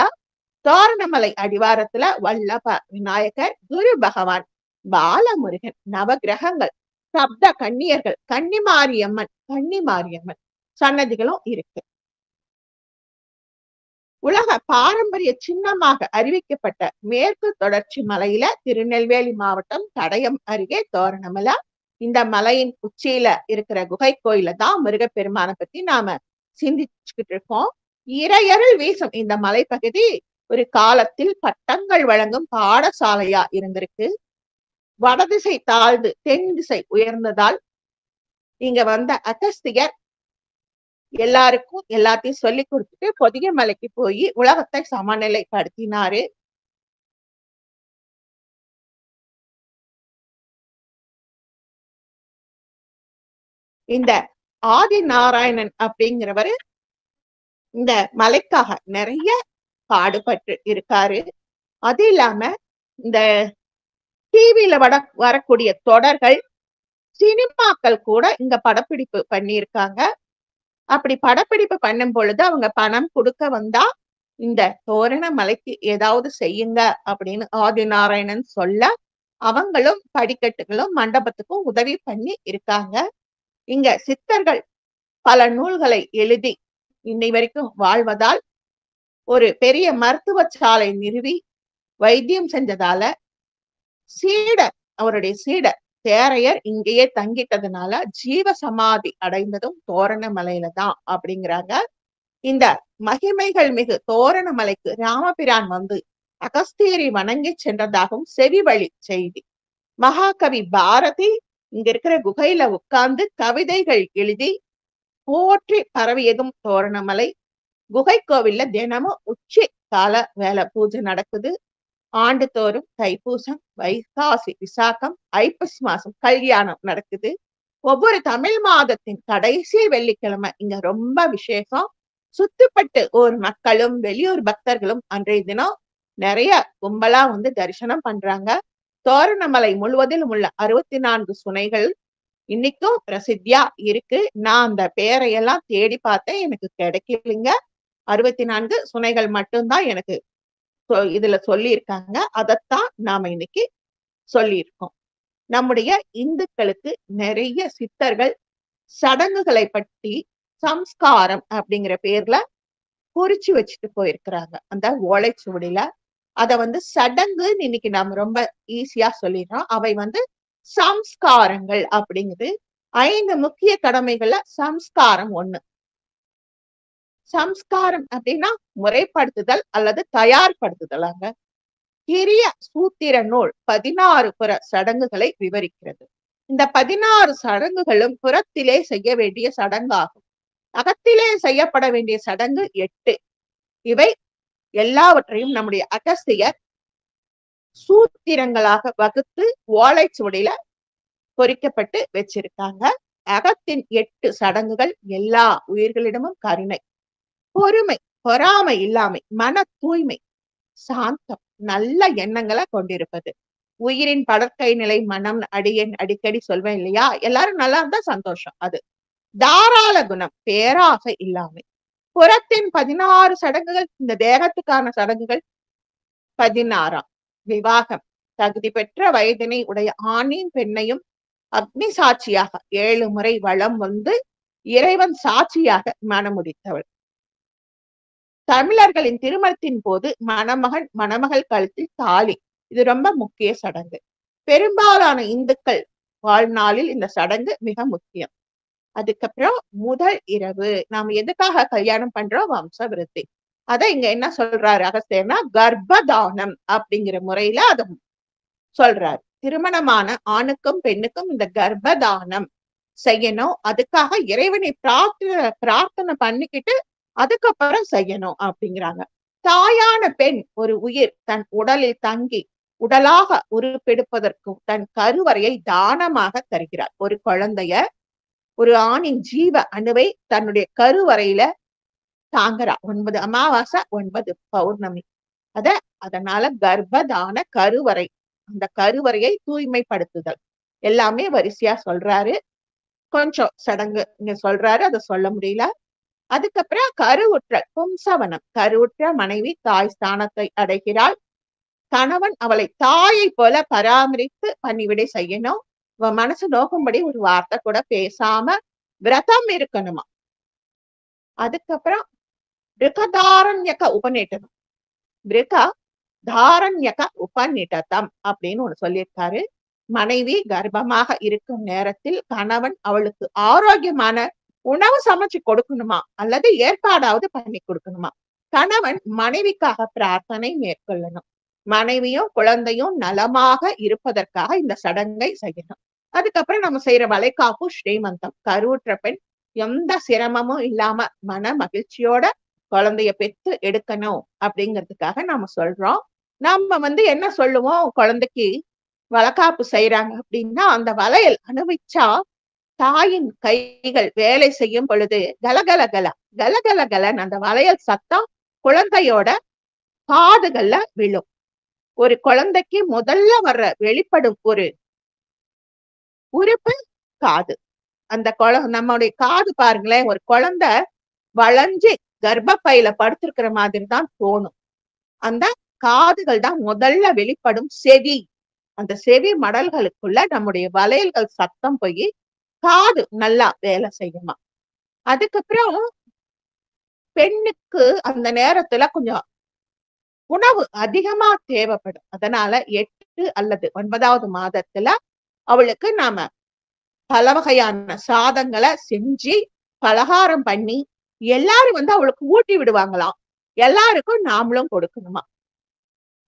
தோரணமலை அடிவாரத்துல வல்லப விநாயகர், குரு பகவான், பாலமுருகன், நவகிரகங்கள், சப்த கன்னியர்கள், கன்னிமாரியம்மன் சன்னதிகளும் இருக்கு. உலக பாரம்பரிய சின்னமாக அறிவிக்கப்பட்ட மேற்கு தொடர்ச்சி மலையில திருநெல்வேலி மாவட்டம் கடையம் அருகே தோரணமலை. இந்த மலையின் உச்சியில இருக்கிற குகை கோயில தான் முருகப்பெருமானை பத்தி நாம சிந்திச்சுக்கிட்டு இருக்கோம். இறையருள் வீசும் இந்த மலைப்பகுதி ஒரு காலத்தில் பட்டங்கள் வழங்கும் பாடசாலையா இருந்திருக்கு. வடதிசை தாழ்ந்து தென் திசை உயர்ந்ததால் இங்க வந்த அகஸ்தியர் எல்லாருக்கும் எல்லாத்தையும் சொல்லி கொடுத்துட்டு பொதிகை மலைக்கு போய் உலகத்தை சமநிலைப்படுத்தினாரு. இந்த ஆதி நாராயணன் அப்படிங்கிறவரு இந்த மலைக்காக நிறைய பாடுபட்டு இருக்காரு. அது இல்லாம இந்த டிவியில வரக்கூடிய தொடர்கள், சினிமாக்கள் கூட இங்க படப்பிடிப்பு பண்ணியிருக்காங்க. அப்படி படப்பிடிப்பு பண்ணும் பொழுது அவங்க பணம் கொடுக்க வந்தா இந்த தோரண மலைக்கு ஏதாவது செய்யுங்க அப்படின்னு ஆதிநாராயணன் சொல்ல அவங்களும் படிக்கட்டுகளும் மண்டபத்துக்கும் உதவி பண்ணி இருக்காங்க. இங்க சித்தர்கள் பல நூல்களை எழுதி இன்னை வரைக்கும் வாழ்வதால் ஒரு பெரிய மருத்துவ சாலை நிறுவி வைத்தியம் செஞ்சதால அவருடைய சீடர் தேரையர் இங்கேயே தங்கிட்டதுனால ஜீவ சமாதி அடைந்ததும் தோரணமலையில தான் அப்படிங்கிறாங்க. இந்த மகிமைகள் மிகு தோரணமலைக்கு ராமபிரான் அகஸ்தியரை வணங்கி சென்றதாகவும் செவி வழி செய்தி. மகாகவி பாரதி இங்க இருக்கிற குகையில உட்கார்ந்து கவிதைகள் எழுதி போற்றி பரவியதும் தோரணமலை. குகை கோவில்ல தினமும் உச்சி கால வேலை பூஜை நடக்குது. ஆண்டுதோறும் தைப்பூசம், வைகாசி விசாகம், ஐப்பசி மாசம் கல்யாணம் நடக்குது. ஒவ்வொரு தமிழ் மாதத்தின் கடைசி வெள்ளிக்கிழமை இங்க ரொம்ப விசேஷம். சுத்துப்பட்டு ஊர் மக்களும் வெளியூர் பக்தர்களும் அன்றைய தினம் நிறைய கும்பலா தரிசனம் பண்றாங்க. தோரணமலை முழுவதிலும் உள்ள 64 சுனைகள் இன்னைக்கும் பிரசித்தியா இருக்கு. நான் அந்த பேரையெல்லாம் தேடி பார்த்தேன், எனக்கு கிடைக்கலைங்க. 64 சுனைகள் மட்டும்தான் எனக்கு இதுல சொல்லியிருக்காங்க. அதைத்தான் நாம இன்னைக்கு சொல்லியிருக்கோம். நம்முடைய இந்துக்களுக்கு நிறைய சித்தர்கள் சடங்குகளை பற்றி சம்ஸ்காரம் அப்படிங்கிற பேர்ல குறிச்சு வச்சுட்டு போயிருக்கிறாங்க. அந்த ஓலைச்சுவடியில அத சடங்குன்னு இன்னைக்கு நாம ரொம்ப ஈஸியா சொல்லிடுறோம். அவை சம்ஸ்காரங்கள் அப்படிங்குது. 5 முக்கிய கடமைகள்ல சம்ஸ்காரம் ஒண்ணு. சம்ஸ்காரம் அப்படின்னா முறைப்படுத்துதல் அல்லது தயார்படுத்துதலாங்க. கிரிய சூத்திர நூல் 16 புற சடங்குகளை விவரிக்கிறது. இந்த 16 சடங்குகளும் புறத்திலே செய்ய வேண்டிய சடங்காகும். அகத்திலே செய்யப்பட வேண்டிய சடங்கு 8. இவை எல்லாவற்றையும் நம்முடைய அகஸ்தியர் சூத்திரங்களாக வகுத்து ஓலைச்சுவடியில பொறிக்கப்பட்டு வச்சிருக்காங்க. அகத்தின் 8 சடங்குகள் எல்லா உயிர்களிடமும் கருணை, பொறுமை, பொறாமை இல்லாமை, மன தூய்மை, சாந்தம், நல்ல எண்ணங்களை கொண்டிருப்பது. உயிரின் படற்கை நிலை மனம் அடியேன் அடிக்கடி சொல்வேன் இல்லையா? எல்லாரும் நல்லா இருந்தா சந்தோஷம் அது. தாராள குணம், பேராசை இல்லாமை. புறத்தின் 16 சடங்குகள், இந்த தேகத்துக்கான சடங்குகள் 16ஆம். விவாகம், தகுதி பெற்ற வயதினை உடைய ஆணையும் பெண்ணையும் அக்னி சாட்சியாக 7 முறை வலம் வந்து இறைவன் சாட்சியாக மணமுடித்தவள். தமிழர்களின் திருமணத்தின் போது மணமகன் மணமகள் கழுத்தில் தாலி, இது ரொம்ப முக்கிய சடங்கு. பெரும்பாலான இந்துக்கள் வாழ்நாளில் இந்த சடங்கு மிக முக்கியம். அதுக்கப்புறம் முதல் இரவு நாம எதுக்காக கல்யாணம் பண்றோம்? வம்ச விருத்தி. அத இங்க என்ன சொல்றாரு அகஸ்தியர்னா, கர்ப்பதானம் அப்படிங்கிற முறையில அத சொல்றாரு. திருமணமான ஆணுக்கும் பெண்ணுக்கும் இந்த கர்ப்பதானம் செய்யணும். அதுக்காக இறைவனை பிரார்த்தனை பண்ணிக்கிட்டு அதுக்கப்புறம் செய்யணும் அப்படிங்கிறாங்க. தாயான பெண் ஒரு உயிர் தன் உடலில் தங்கி உடலாக உருப்பெடுப்பதற்கும் தன் கருவறையை தானமாக தருகிறார். ஒரு குழந்தைய, ஒரு ஆணின் ஜீவ அணுவை தன்னுடைய கருவறையில தாங்குறா. 9 அமாவாசை 9 பௌர்ணமி. அதனால கர்ப்பதான கருவறை, அந்த கருவறையை தூய்மைப்படுத்துதல் எல்லாமே வரிசையா சொல்றாரு. கொஞ்சம் சடங்கு இங்க சொல்றாரு, அதை சொல்ல முடியல. அதுக்கப்புறம் கருவுற்றல், பும்சவனம். கருவுற்ற மனைவி தாய் ஸ்தானத்தை அடைகிறாள். கணவன் அவளை தாயை போல பராமரித்து பணிவிடை செய்யணும். மனசு நோக்கும்படி ஒரு வார்த்தை கூட பேசாம விரதம் இருக்கணுமா. அதுக்கப்புறம் பிருகதாரண்யக உபநிடதம், பிருகதாரண்யக உபநிடதம் அப்படின்னு ஒண்ணு சொல்லியிருக்காரு. மனைவி கர்ப்பமாக இருக்கும் நேரத்தில் கணவன் அவளுக்கு ஆரோக்கியமான உணவு சமைச்சு கொடுக்கணுமா, அல்லது ஏற்பாடாவது பண்ணி கொடுக்கணுமா. கணவன் மனைவிக்காக பிரார்த்தனை மேற்கொள்ளணும். மனைவியும் குழந்தையும் நலமாக இருப்பதற்காக இந்த சடங்கை செய்யணும். அதுக்கப்புறம் நம்ம செய்யற வளைகாப்பு ஸ்ரீமந்தம். கருவுற்ற பெண் எந்த சிரமமும் இல்லாம மன மகிழ்ச்சியோட குழந்தைய பெத்து எடுக்கணும் அப்படிங்கிறதுக்காக நாம சொல்றோம். நம்ம என்ன சொல்லுவோம், குழந்தைக்கு வளகாப்பு செய்யறாங்க அப்படின்னா, அந்த வளையல் அனுபவிச்சா தாயின் கைகள் வேலை செய்யும் பொழுது கலகல கல கலகல கலன் அந்த வளையல் சத்தம் குழந்தையோட காதுகள்ல விழும். ஒரு குழந்தைக்கு முதல்ல வர்ற வெளிப்படும் ஒரு உறுப்பு காது. அந்த நம்மளுடைய காது பாருங்களேன், ஒரு குழந்தை வளைஞ்சு கர்ப்பப்பையில படுத்திருக்கிற மாதிரி தான் தோணும். அந்த காதுகள் தான் முதல்ல வெளிப்படும் செவி. அந்த செவி மடல்களுக்குள்ள நம்முடைய வளையல்கள் சத்தம் போய் காது நல்லா வேலை செய்யுமா. அதுக்கப்புறம் பெண்ணுக்கு அந்த நேரத்துல கொஞ்சம் உணவு அதிகமா தேவைப்படும். அதனால 8 அல்லது 9வது மாதத்துல அவளுக்கு நாம பல வகையான சாதங்களை செஞ்சு பலகாரம் பண்ணி எல்லாரும் அவளுக்கு ஊட்டி விடுவாங்களாம். எல்லாருக்கும் நாமளும் கொடுக்கணுமா.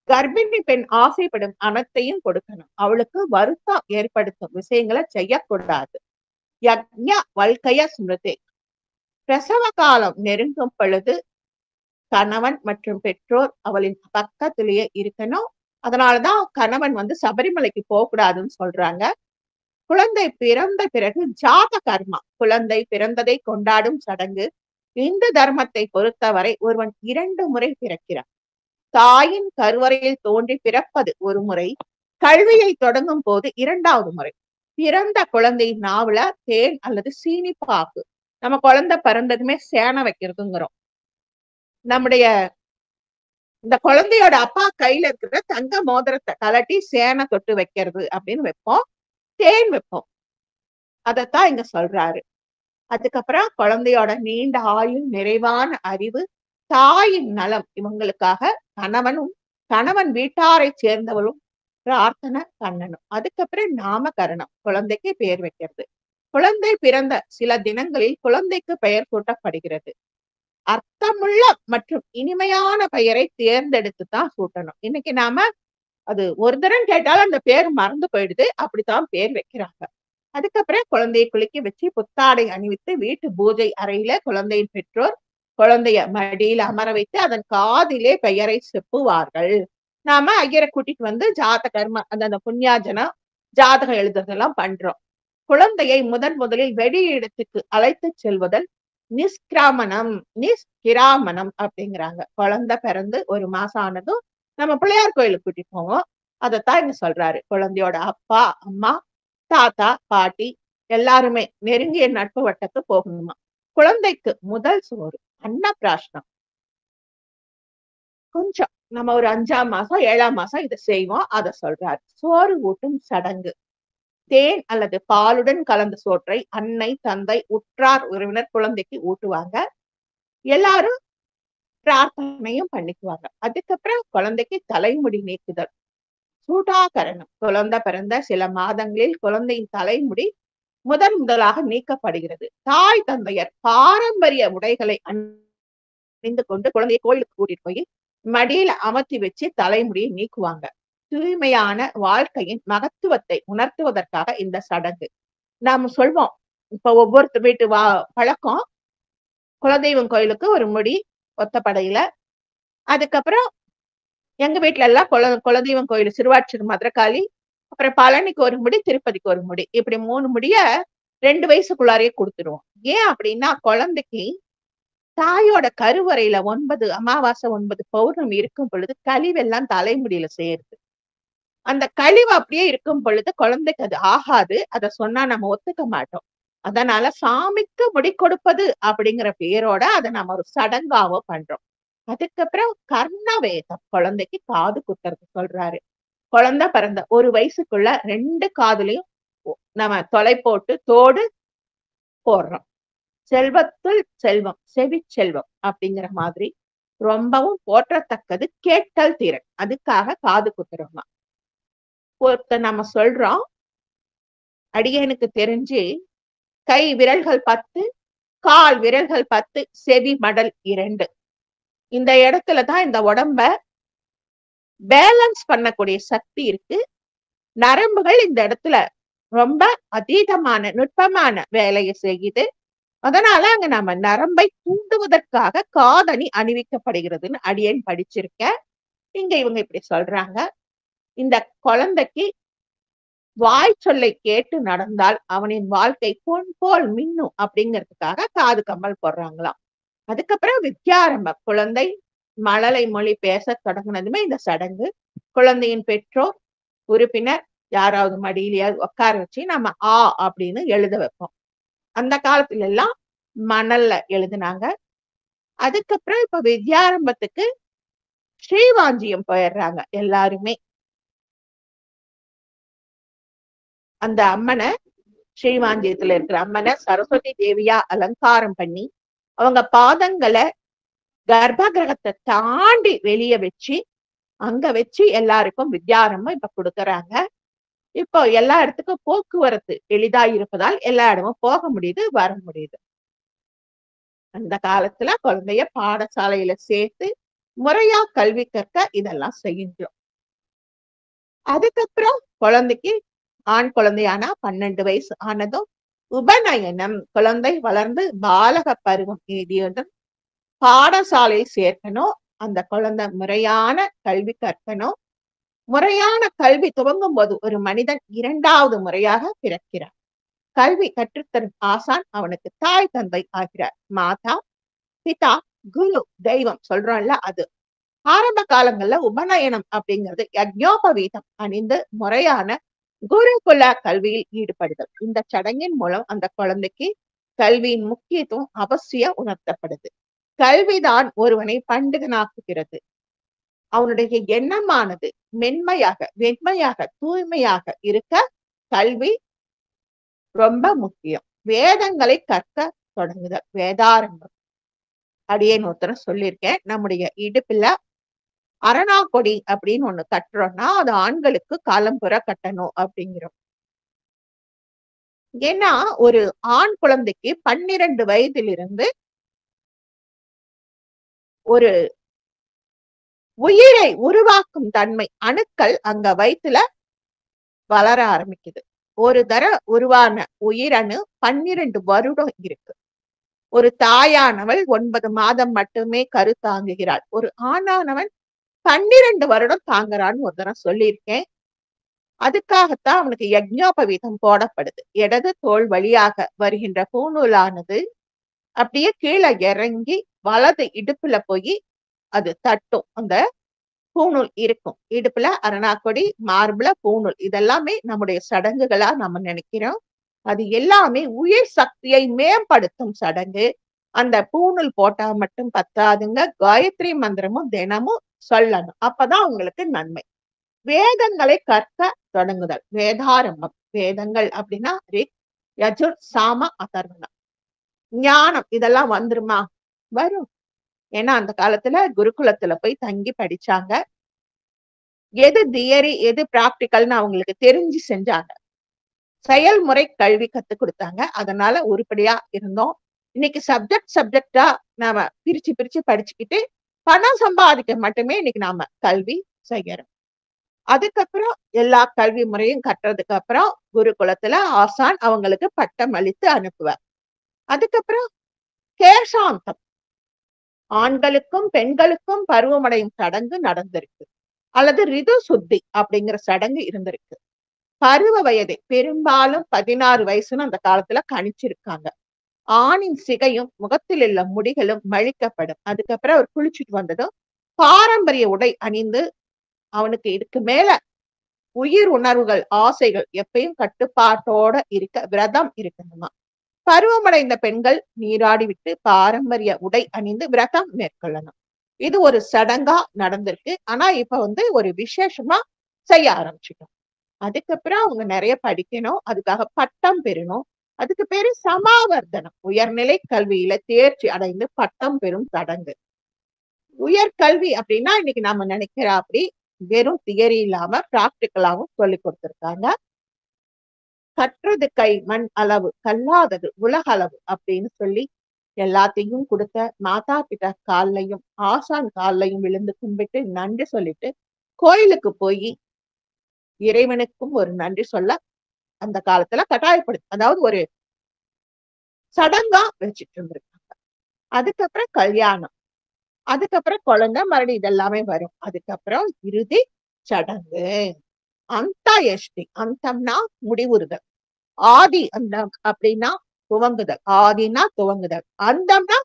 கர்ப்பிணி பெண் ஆசைப்படும் அனைத்தையும் கொடுக்கணும். அவளுக்கு வருத்தம் ஏற்படுத்தும் விஷயங்களை செய்யக்கூடாது. யக்ஞ வல்கய ஸ்மிருதி. பிரசவ காலம் நெருங்கும் பொழுது கணவன் மற்றும் பெற்றோர் அவளின் பக்கத்திலேயே இருக்கணும். அதனாலதான் கணவன் சபரிமலைக்கு போகக்கூடாதுன்னு சொல்றாங்க. குழந்தை பிறந்த பிறகு ஜாத கர்மா, குழந்தை பிறந்ததை கொண்டாடும் சடங்கு. இந்து தர்மத்தை பொறுத்தவரை ஒருவன் 2 முறை பிறக்கிறான். தாயின் கருவறையில் தோன்றி பிறப்பது ஒரு முறை, கல்வியை தொடங்கும் போது 2வது முறை. பிறந்த குழந்தையின் நாவல தேன் அல்லது சீனி பாக்கு. நம்ம குழந்தை பிறந்ததுமே சேனை வைக்கிறதுங்கிறோம். நம்முடைய இந்த குழந்தையோட அப்பா கையில இருக்கிற தங்க மோதிரத்தை கலட்டி சேனை தொட்டு வைக்கிறது அப்படின்னு வைப்போம். தேன் வைப்போம். அதத்தான் இங்க சொல்றாரு. அதுக்கப்புறம் குழந்தையோட நீண்ட ஆயுள், நிறைவான அறிவு, தாயின் நலம் இவங்களுக்காக கணவன் வீட்டாரை சேர்ந்தவளும் பிரார்த்தனை பண்ணணும். அதுக்கப்புறம் நாமகரணம், குழந்தைக்கு பெயர் வைக்கிறது. குழந்தை பிறந்த சில தினங்களில் குழந்தைக்கு பெயர் சூட்டப்படுகிறது. அர்த்தமுள்ள மற்றும் இனிமையான பெயரை தேர்ந்தெடுத்து தான் சூட்டணும். இன்னைக்கு நாம அது ஒரு தரம் கேட்டாலும் அந்த பேர் மறந்து போயிடுது. அப்படித்தான் பேர் வைக்கிறாங்க. அதுக்கப்புறம் குழந்தையை குளிக்க வச்சு புத்தாடை அணிவித்து வீட்டு பூஜை அறையில குழந்தையின் பெற்றோர் குழந்தைய மடியில அமர வைத்து அதன் காதிலே பெயரை செப்புவார்கள். நாம ஐயரை கூட்டிட்டு ஜாத கர்ம அந்த புண்ணியாஜனம் ஜாதகம் எழுதுறதெல்லாம் பண்றோம். குழந்தையை முதலில் வெளியிடத்துக்கு அழைத்து செல்வதல் நிஷ்கிராமணம், நிஷ்கிராமணம் அப்படிங்கிறாங்க. குழந்தை பிறந்து 1 மாசம் ஆனதும் நம்ம பிள்ளையார் கோயிலுக்கு கூட்டிட்டு போவோம். அதத்தான் இங்க சொல்றாரு. குழந்தையோட அப்பா, அம்மா, தாத்தா, பாட்டி எல்லாருமே நெருங்கிய நட்பு வட்டத்து போகணுமா. குழந்தைக்கு முதல் சோறு அன்னப்பிராசனம். கொஞ்சம் நம்ம ஒரு 5ஆம் மாசம் 7ஆம் மாசம் இதை செய்வோம். அத சொல்றாரு. சோறு ஊட்டும் சடங்கு. தேன் அல்லது பாலுடன் கலந்த சோற்றை அன்னை, தந்தை, உற்றார் உறவினர் குழந்தைக்கு ஊட்டுவாங்க. எல்லாரும் பிரார்த்தனையும் பண்ணிக்குவாங்க. அதுக்கப்புறம் குழந்தைக்கு தலைமுடி நீக்குதல். சூடாகரணம். குழந்தை பிறந்த சில மாதங்களில் குழந்தையின் தலைமுடி முதலாக நீக்கப்படுகிறது. தாய் தந்தையர் பாரம்பரிய உடைகளை அணிந்து கொண்டு குழந்தையை கோயிலுக்கு கூட்டிட்டு போய் மடியில அமர்த்தி வச்சு தலைமுடியை நீக்குவாங்க. தூய்மையான வாழ்க்கையின் மகத்துவத்தை உணர்த்துவதற்காக இந்த சடங்கு. நாம சொல்வோம், இப்ப ஒவ்வொருத்தர் வீட்டு பழக்கம், குலதெய்வம் கோயிலுக்கு ஒரு முடி ஒத்தப்படையில. அதுக்கப்புறம் எங்க வீட்டுல எல்லாம் குலதெய்வம் கோயில் சிறுவாச்சூர் மதுரகாளி, அப்புறம் பழனிக்கு ஒரு முடி, திருப்பதிக்கு ஒரு முடி, இப்படி 3 முடிய 2 வயசுக்குள்ளாரையே கொடுத்துருவோம். ஏன் அப்படின்னா குழந்தைக்கு தாயோட கருவறையில 9 அமாவாசை 9 பௌர்ணமி இருக்கும் பொழுது கழிவெல்லாம் தலைமுடியில சேருது. அந்த கழிவு அப்படியே இருக்கும் பொழுது குழந்தைக்கு அது ஆகாது. அத சொன்னா நம்ம ஒத்துக்க மாட்டோம். அதனால சாமிக்கு முடி கொடுப்பது அப்படிங்கிற பேரோட அதை நம்ம ஒரு சடங்காவோ பண்றோம். அதுக்கப்புறம் கர்ணவேதம். குழந்தைக்கு காது குத்துறது சொல்றாரு. குழந்தை பிறந்த 1 வயசுக்குள்ள 2 காதுலயும் நம்ம தொலை போட்டு தோடு போடுறோம். செல்வத்துள் செல்வம், செவி செல்வம் அப்படிங்கிற மாதிரி ரொம்பவும் போற்றத்தக்கது கேட்டல் திறன். அதுக்காக காது குத்துறோமா. நம்ம சொல்றோம், அடியனுக்கு தெரிஞ்சு கை விரல்கள் 10, கால் விரல்கள் 10, செவி மடல் 2. இந்த இடத்துலதான் இந்த உடம்ப பேலன்ஸ் பண்ணக்கூடிய சக்தி இருக்கு. நரம்புகள் இந்த இடத்துல ரொம்ப அதீதமான நுட்பமான வேலையை செய்யுது. அதனால அங்க நம்ம நரம்பை தூண்டுவதற்காக காதணி அணிவிக்கப்படுகிறதுன்னு அடியேன் படிச்சிருக்கேன். இங்க இவங்க இப்படி சொல்றாங்க. இந்த குழந்தைக்கு வாய் சொல்லை கேட்டு நடந்தால் அவனின் வாழ்க்கை பொன் போல் மின்னும் அப்படிங்கிறதுக்காக காது கம்மல் போடுறாங்களாம். அதுக்கப்புறம் வித்யாரம்பம். குழந்தை மழலை மொழி பேச தொடங்கினதுமே இந்த சடங்கு. குழந்தையின் பெற்றோர் உறுப்பினர் யாராவது மடியிலேயாவது உட்கார வச்சு நம்ம ஆ அப்படின்னு எழுத வைப்போம். அந்த காலத்துல எல்லாம் மணல்ல எழுதினாங்க. அதுக்கப்புறம் இப்ப வித்யாரம்பத்துக்கு ஸ்ரீவாஞ்சியம் போயிடுறாங்க எல்லாருமே. அந்த அம்மனை, ஸ்ரீவாஞ்சியத்துல இருக்கிற அம்மனை சரஸ்வதி தேவியா அலங்காரம் பண்ணி அவங்க பாதங்களை கர்ப்ப கிரகத்தை தாண்டி வெளியே வச்சு அங்க வச்சு எல்லாருக்கும் வித்யாரம்பம் இப்ப கொடுக்கறாங்க. இப்போ எல்லா இடத்துக்கும் போக்குவரத்து எளிதா இருப்பதால் எல்லா இடமும் போக முடியுது, வர முடியுது. அந்த காலத்துல குழந்தைய பாடசாலையில சேர்த்து முறையா கல்வி கற்க இதெல்லாம் செய்யணும். அதுக்கப்புறம் குழந்தைக்கு ஆண் குழந்தையானா 12 வயசு ஆனதும் உபநயனம். குழந்தை வளர்ந்து பாலக பருவம் எய்தியதும் பாடசாலையில் சேர்க்கணும். அந்த குழந்தை முறையான கல்வி கற்கணும். முறையான கல்வி துவங்கும் போது ஒரு மனிதன் 2வது முறையாக பிறக்கிறார். கல்வி கற்றுத்தரும் ஆசான் அவனுக்கு தாய் தந்தை ஆகிறார். மாதா, பிதா, குரு, தெய்வம் சொல்றோம்ல அது. ஆரம்ப காலங்கள்ல உபநயனம் அப்படிங்கிறது யஜ்ஞோபவீதம் அணிந்து முறையான குருகுல கல்வியில் ஈடுபடுதல். இந்த சடங்கின் மூலம் அந்த குழந்தைக்கு கல்வியின் முக்கியத்துவம் அவசியம் உணர்த்தப்படுது. கல்விதான் ஒருவனை பண்டிதனாக்குகிறது. அவனுடைய எண்ணமானது மென்மையாக, வெண்மையாக, தூய்மையாக இருக்க கல்வி ரொம்ப முக்கியம். வேதங்களை கற்க தொடங்குதல் வேதாரம்பம். அடியேன் ஒருத்தரம் சொல்லியிருக்கேன். நம்முடைய இடுப்புல அரணாக்கொடி அப்படின்னு ஒண்ணு கட்டுறோம்னா அது ஆண்களுக்கு காலம்புற கட்டணும் அப்படிங்கிறோம். ஏன்னா ஒரு ஆண் குழந்தைக்கு 12 வயதிலிருந்து ஒரு உயிரை உருவாக்கும் தன்மை அணுக்கள் அங்க வயித்துல வளர ஆரம்பிக்குது. ஒரு உருவான உயிரணு 12 வருடம் இருக்கு. ஒரு தாயானவள் 9 மாதம் மட்டுமே கரு தாங்குகிறாள். ஒரு ஆணானவன் 12 வருடம் தாங்குறான்னு ஒரு தடவை சொல்லியிருக்கேன். அதுக்காகத்தான் அவனுக்கு யஜ்ஞோபவீதம் போடப்படுது. இடது தோள் வழியாக வருகின்ற பூநூலானது அப்படியே கீழே இறங்கி வலது இடுப்புல போய் அது தட்டும். அந்த பூணூல் இருக்கும். இடுப்புல அரணாக்கொடி, மார்புல பூணூல். இதெல்லாமே நம்முடைய சடங்குகளா நம்ம நினைக்கிறோம். அது எல்லாமே உயிர் சக்தியை மேம்படுத்தும் சடங்கு. அந்த பூணூல் போட்டா மட்டும் பத்தாதுங்க. காயத்ரி மந்திரமும் தினமும் சொல்லணும். அப்பதான் உங்களுக்கு நன்மை. வேதங்களை கற்க தொடங்குதல். வேதாரம்பம். வேதங்கள் அப்படின்னா ரிக், யஜுர், சாம, அதர்வணம். ஞானம் இதெல்லாம் வந்துருமா? வரும். ஏன்னா அந்த காலத்துல குருகுலத்துல போய் தங்கி படிச்சாங்க. எது தியரி எது பிராக்டிக்கல்னு அவங்களுக்கு தெரிஞ்சு செஞ்சாங்க. செயல்முறை கல்வி கத்து கொடுத்தாங்க. அதனால உருப்படியா இருந்தோம். இன்னைக்கு சப்ஜெக்டா நாம பிரிச்சு பிரிச்சு படிச்சுக்கிட்டு பணம் சம்பாதிக்க மட்டுமே இன்னைக்கு நாம கல்வி செய்யறோம். அதுக்கப்புறம் எல்லா கல்வி முறையும் கற்றதுக்கு அப்புறம் குருகுலத்துல ஆசான் அவங்களுக்கு பட்டம் அளித்து அனுப்புவார். அதுக்கப்புறம் கேசாந்தம். ஆண்களுக்கும் பெண்களுக்கும் பருவமடையும் சடங்கு நடந்திருக்கு. அல்லது ரிது சுத்தி அப்படிங்கிற சடங்கு இருந்திருக்கு. பருவ வயது பெரும்பாலும் 16 வயசுன்னு அந்த காலத்துல கணிச்சிருக்காங்க. ஆணின் சிகையும் முகத்தில் உள்ள முடிகளும் மழிக்கப்படும். அதுக்கப்புறம் அவர் குளிச்சுட்டு வந்ததும் பாரம்பரிய உடை அணிந்து அவனுக்கு இதுக்கு மேல உயிர் உணர்வுகள் ஆசைகள் எப்பயும் கட்டுப்பாட்டோட இருக்க விரதம் இருக்கணுமா. பருவமடைந்த பெண்கள் நீராடி விட்டு பாரம்பரிய உடை அணிந்து விரதம் மேற்கொள்ளணும். இது ஒரு சடங்கா நடந்திருக்கு. ஆனா இப்ப ஒரு விசேஷமா செய்ய ஆரம்பிச்சிட்டோம். அதுக்கப்புறம் அவங்க நிறைய படிக்கணும். அதுக்காக பட்டம் பெறணும். அதுக்கு பேரு சமாவர்த்தனம். உயர்நிலை கல்வியில தேர்ச்சி அடைந்து பட்டம் பெறும் சடங்கு. உயர்கல்வி அப்படின்னா இன்னைக்கு நாம நினைக்கிற அப்படி வெறும் தியரி இல்லாம பிராக்டிக்கலாவும் சொல்லி கொடுத்திருக்காங்க. கற்றது கை மண் அளவு கல்லாதது உலக அளவு அப்படின்னு சொல்லி எல்லாத்தையும் கொடுத்த மாதா பிதா கால்லையும் ஆசான் கால்லையும் விழுந்து கும்பிட்டு நன்றி சொல்லிட்டு கோயிலுக்கு போய் இறைவனுக்கும் ஒரு நன்றி சொல்ல அந்த காலத்துல கட்டாயப்படுது. அதாவது ஒரு சடங்கா வச்சுட்டு இருந்திருக்காங்க. அதுக்கப்புறம் கல்யாணம், அதுக்கப்புறம் குழந்தை மறுபடி இதெல்லாமே வரும். அதுக்கப்புறம் இறுதி சடங்கு. அந்தாயஷ்டி. அந்தம்னா முடிவுறுதல். ஆதி அந்தம் அப்படின்னா துவங்குதல். ஆதினா துவங்குதல். அந்தம்னா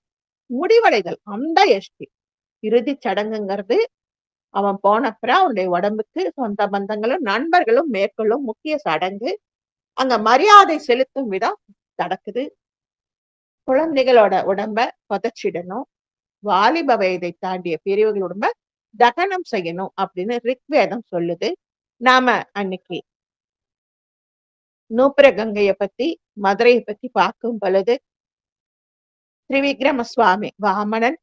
முடிவடைதல். அந்தாயஷ்டி. இறுதி சடங்குங்கிறது அவன் போனப்புறம் அவனுடைய உடம்புக்கு சொந்த பந்தங்களும் நண்பர்களும் மேற்கொள்ளும் முக்கிய சடங்கு. அங்க மரியாதை செலுத்தும் விதம் நடக்குது. குழந்தைகளோட உடம்ப புதைச்சிடணும். வாலிப வயதை தாண்டிய பிரிவுகள் உடம்ப தகனம் செய்யணும் அப்படின்னு ரிக்வேதம் சொல்லுது. நாம அன்னைக்கு நூப்புர கங்கைய பத்தி மதுரையை பத்தி பார்க்கும் பொழுது திரிவிக்ரம சுவாமி வாமனன்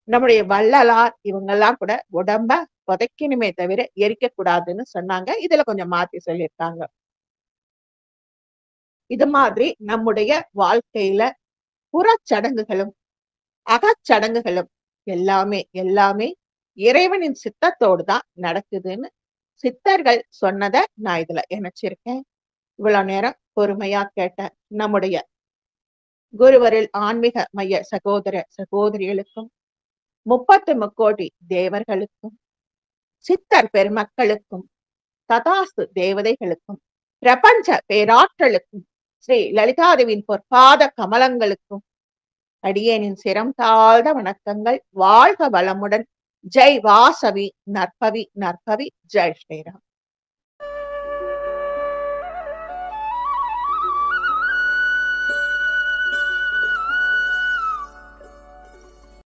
நம்முடைய வள்ளலார் இவங்கெல்லாம் கூட உடம்ப புதைக்கணுமே தவிர எரிக்க கூடாதுன்னு சொன்னாங்க. இதுல கொஞ்சம் மாத்தி சொல்லியிருக்காங்க. இது மாதிரி நம்முடைய வாழ்க்கையில புறச்சடங்குகளும் அகச்சடங்குகளும் எல்லாமே எல்லாமே இறைவனின் சித்தத்தோடு தான் நடக்குதுன்னு சித்தர்கள் சொன்னதை நான் இதுல இணைச்சிருக்கேன். இவ்வளவு நேரம் பொறுமையா கேட்ட நம்முடைய குருவரில் ஆன்மீக மைய சகோதர சகோதரிகளுக்கும் 30 முக்கோடி தேவர்களுக்கும் சித்தர் பெருமக்களுக்கும் ததாஸ்து தேவதைகளுக்கும் பிரபஞ்ச பேராற்றலுக்கும் ஸ்ரீ லலிதாதேவியின் பொற்பாத கமலங்களுக்கும் அடியேனின் சிரம் தாழ்ந்த வணக்கங்கள். வாழ்க வளமுடன். ஜெய் வாசவி நற்பவி நற்பவி. ஜெய் ஸ்ரீராம்.